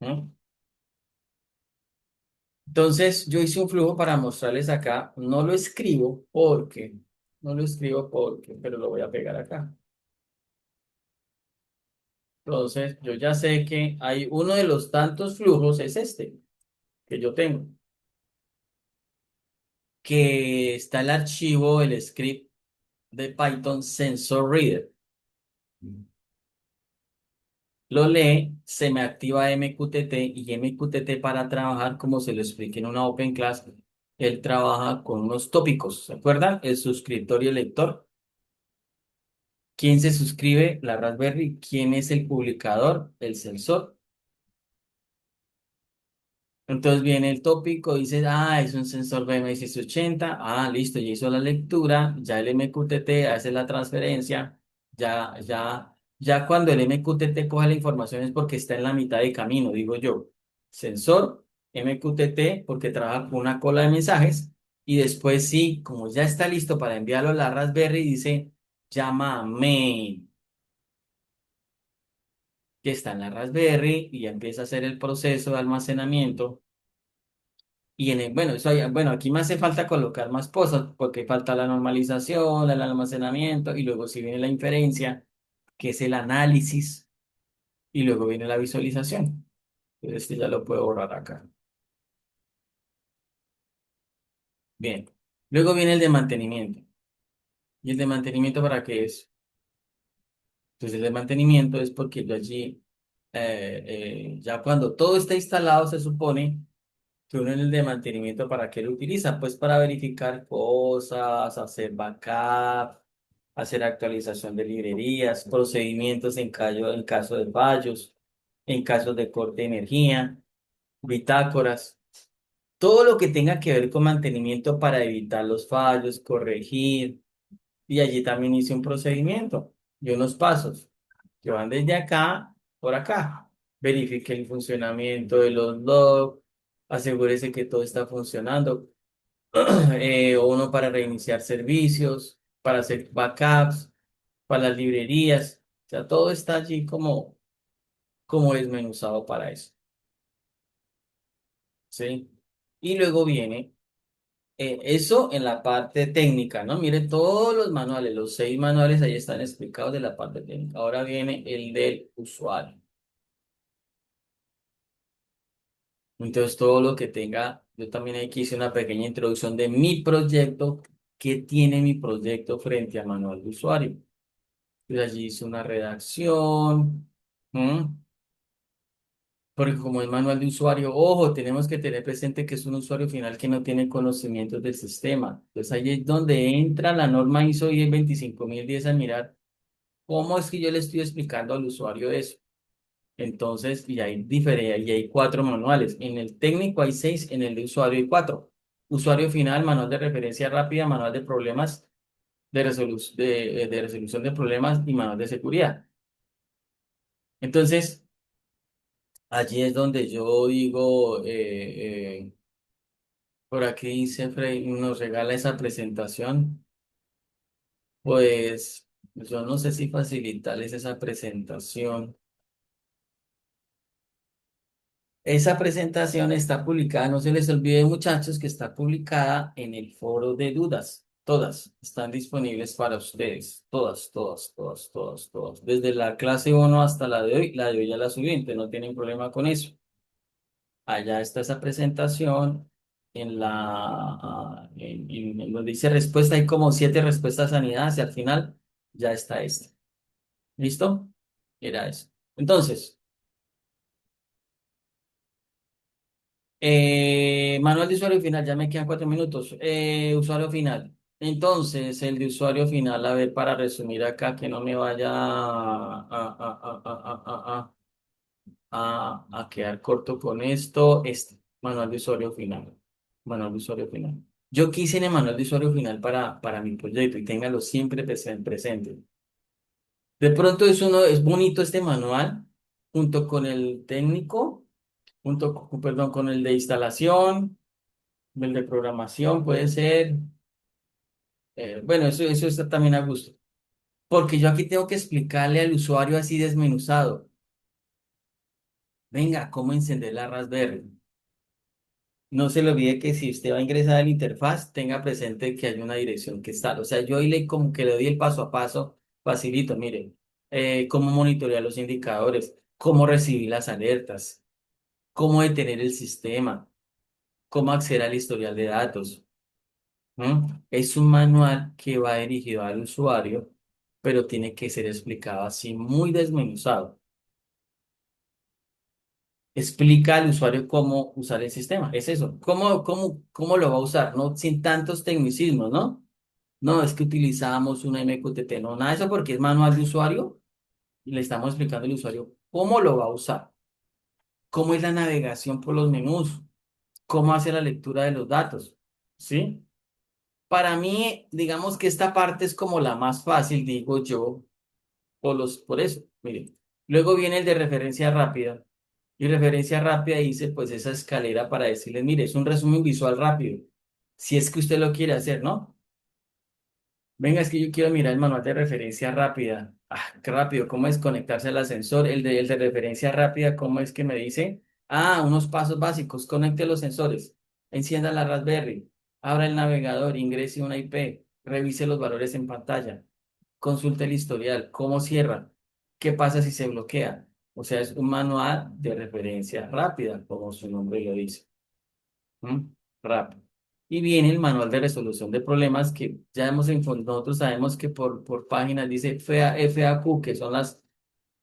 ¿No? Entonces, yo hice un flujo para mostrarles acá. No lo escribo porque, pero lo voy a pegar acá. Entonces, yo ya sé que hay uno de los tantos flujos, es este que yo tengo, que está el archivo, el script de Python Sensor Reader. Lo lee, se me activa MQTT, y MQTT, para trabajar, como se lo expliqué en una Open Class, él trabaja con unos tópicos. ¿Se acuerdan? El suscriptor y el lector. ¿Quién se suscribe? La Raspberry. ¿Quién es el publicador? El sensor. Entonces viene el tópico, dice, es un sensor BM680, listo, ya hizo la lectura, ya el MQTT hace la transferencia, ya cuando el MQTT coge la información es porque está en la mitad de camino, digo yo. Sensor, MQTT, porque trabaja con una cola de mensajes, y después sí, como ya está listo para enviarlo a la Raspberry, dice, llama a main, que está en la Raspberry, y ya empieza a hacer el proceso de almacenamiento. Y bueno, bueno, aquí me hace falta colocar más cosas porque falta la normalización, el almacenamiento y luego si viene la inferencia, que es el análisis y luego viene la visualización. Este ya lo puedo borrar acá. Bien. Luego viene el de mantenimiento. ¿Y el de mantenimiento para qué es? Entonces el de mantenimiento es porque yo allí, ya cuando todo está instalado, se supone que uno en el de mantenimiento, ¿para qué lo utiliza? Pues para verificar cosas, hacer backup, hacer actualización de librerías, procedimientos en caso de fallos, en casos de corte de energía, bitácoras, todo lo que tenga que ver con mantenimiento para evitar los fallos, corregir, y allí también hice un procedimiento y unos pasos que van desde acá por acá. Verifique el funcionamiento de los logs, asegúrese que todo está funcionando. Uno para reiniciar servicios, para hacer backups, para las librerías. O sea, todo está allí como desmenuzado para eso. ¿Sí? Y luego viene eso en la parte técnica, ¿no? Mire, todos los manuales, los 6 manuales ahí están explicados de la parte técnica. Ahora viene el del usuario. Entonces, todo lo que tenga, yo también aquí hice una pequeña introducción de mi proyecto, qué tiene mi proyecto frente al manual de usuario. Entonces, allí hice una redacción, ¿m? Porque como es manual de usuario, ojo, tenemos que tener presente que es un usuario final que no tiene conocimientos del sistema. Entonces, ahí es donde entra la norma ISO 1025010 a mirar cómo es que yo le estoy explicando al usuario eso. Entonces, y hay 4 manuales. En el técnico hay 6, en el de usuario hay 4. Usuario final, manual de referencia rápida, manual de problemas de resolución de problemas y manual de seguridad. Entonces, allí es donde yo digo, por aquí dice Frey, nos regala esa presentación. Pues yo no sé si facilitarles esa presentación. Esa presentación está publicada, no se les olvide, muchachos, que está publicada en el foro de dudas. Todas están disponibles para ustedes. Todas, todas, todas, todas, todas. Desde la clase 1 hasta la de hoy ya la subí, entonces no tienen problema con eso. Allá está esa presentación en donde dice respuesta, hay como 7 respuestas sanidades y al final ya está esta. ¿Listo? Era eso. Entonces. Manual de usuario final, ya me quedan 4 minutos. Usuario final. Entonces, el de usuario final, a ver, para resumir acá, que no me vaya a quedar corto con esto. Manual de usuario final. Manual de usuario final. Yo quise en el manual de usuario final para mi proyecto y téngalo siempre presente. De pronto es bonito este manual, junto con el técnico, perdón, con el de instalación. El de programación puede ser, bueno, eso está también a gusto. Porque yo aquí tengo que explicarle al usuario así desmenuzado. Venga, ¿cómo encender la Raspberry? No se le olvide que si usted va a ingresar a la interfaz, tenga presente que hay una dirección que está. O sea, yo ahí como que le doy el paso a paso, facilito, mire, cómo monitorear los indicadores, cómo recibir las alertas, cómo detener el sistema, cómo acceder al historial de datos. Es un manual que va dirigido al usuario, pero tiene que ser explicado así muy desmenuzado. Explica al usuario cómo usar el sistema. Es eso. ¿Cómo lo va a usar? No, sin tantos tecnicismos, ¿no? No, es que utilizamos una MQTT, no, nada de eso porque es manual de usuario y le estamos explicando al usuario cómo lo va a usar, cómo es la navegación por los menús. cómo hace la lectura de los datos, ¿sí? Para mí, digamos que esta parte es como la más fácil, digo yo, por eso, miren. Luego viene el de referencia rápida. Y referencia rápida dice, pues esa escalera para decirles, mire, es un resumen visual rápido. Si es que usted lo quiere hacer, ¿no? Venga, es que yo quiero mirar el manual de referencia rápida. Ah, qué rápido, ¿cómo es conectarse al ascensor? El de referencia rápida, ¿cómo es que me dice? Ah, unos pasos básicos. Conecte los sensores. Encienda la Raspberry. Abra el navegador. Ingrese una IP. Revise los valores en pantalla. Consulte el historial. ¿Cómo cierra? ¿Qué pasa si se bloquea? O sea, es un manual de referencia rápida, como su nombre lo dice. ¿Mm? Rápido. Y viene el manual de resolución de problemas que ya nosotros sabemos que por páginas dice FAQ, que son las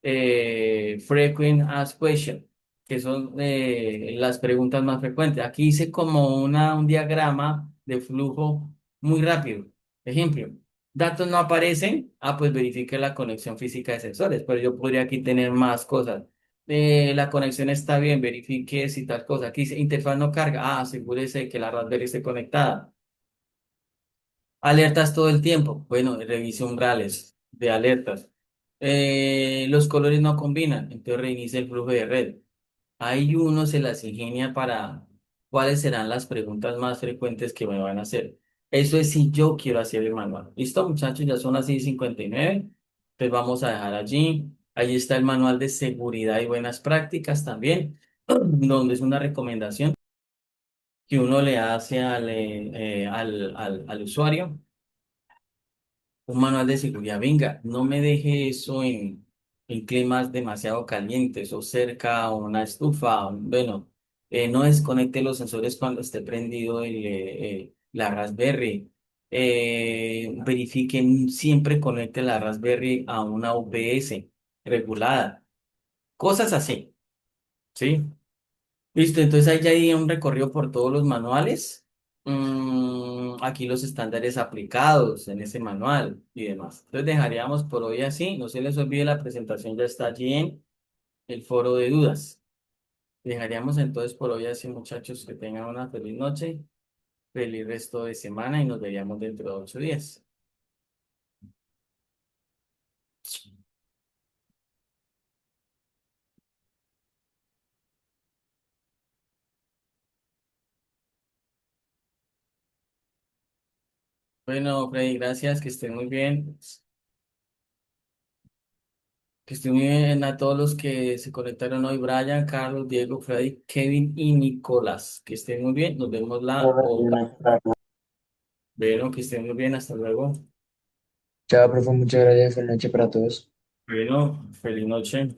Frequent Asked Question, que son las preguntas más frecuentes. Aquí hice como un diagrama de flujo muy rápido. Ejemplo, datos no aparecen, pues verifique la conexión física de sensores, pero yo podría aquí tener más cosas. La conexión está bien, verifique si tal cosa. Aquí dice interfaz no carga, asegúrese que la Raspberry esté conectada. Alertas todo el tiempo. Bueno, revise umbrales de alertas. Los colores no combinan, entonces reinicia el flujo de red. Hay uno se las ingenia para cuáles serán las preguntas más frecuentes que me van a hacer. Eso es si yo quiero hacer el manual. Listo, muchachos, ya son las 6:59. Entonces vamos a dejar allí. Ahí está el manual de seguridad y buenas prácticas también, donde es una recomendación que uno le hace al usuario. Un manual de seguridad. Venga, no me deje eso en climas demasiado calientes o cerca a una estufa. Bueno, no desconecte los sensores cuando esté prendido la Raspberry. Verifiquen, siempre conecte la Raspberry a una UPS regulada. Cosas así, ¿sí? Listo, entonces ahí ya hay un recorrido por todos los manuales. Aquí los estándares aplicados en ese manual y demás. Entonces dejaríamos por hoy así. No se les olvide, la presentación ya está allí en el foro de dudas. Dejaríamos entonces por hoy así, muchachos, que tengan una feliz noche, feliz resto de semana y nos veríamos dentro de 8 días. Bueno, Freddy, gracias, que estén muy bien. Que estén muy bien a todos los que se conectaron hoy, Brian, Carlos, Diego, Freddy, Kevin y Nicolás. Que estén muy bien, nos vemos bueno, que estén muy bien, hasta luego. Chao, profe, muchas gracias. Feliz noche para todos. Bueno, feliz noche.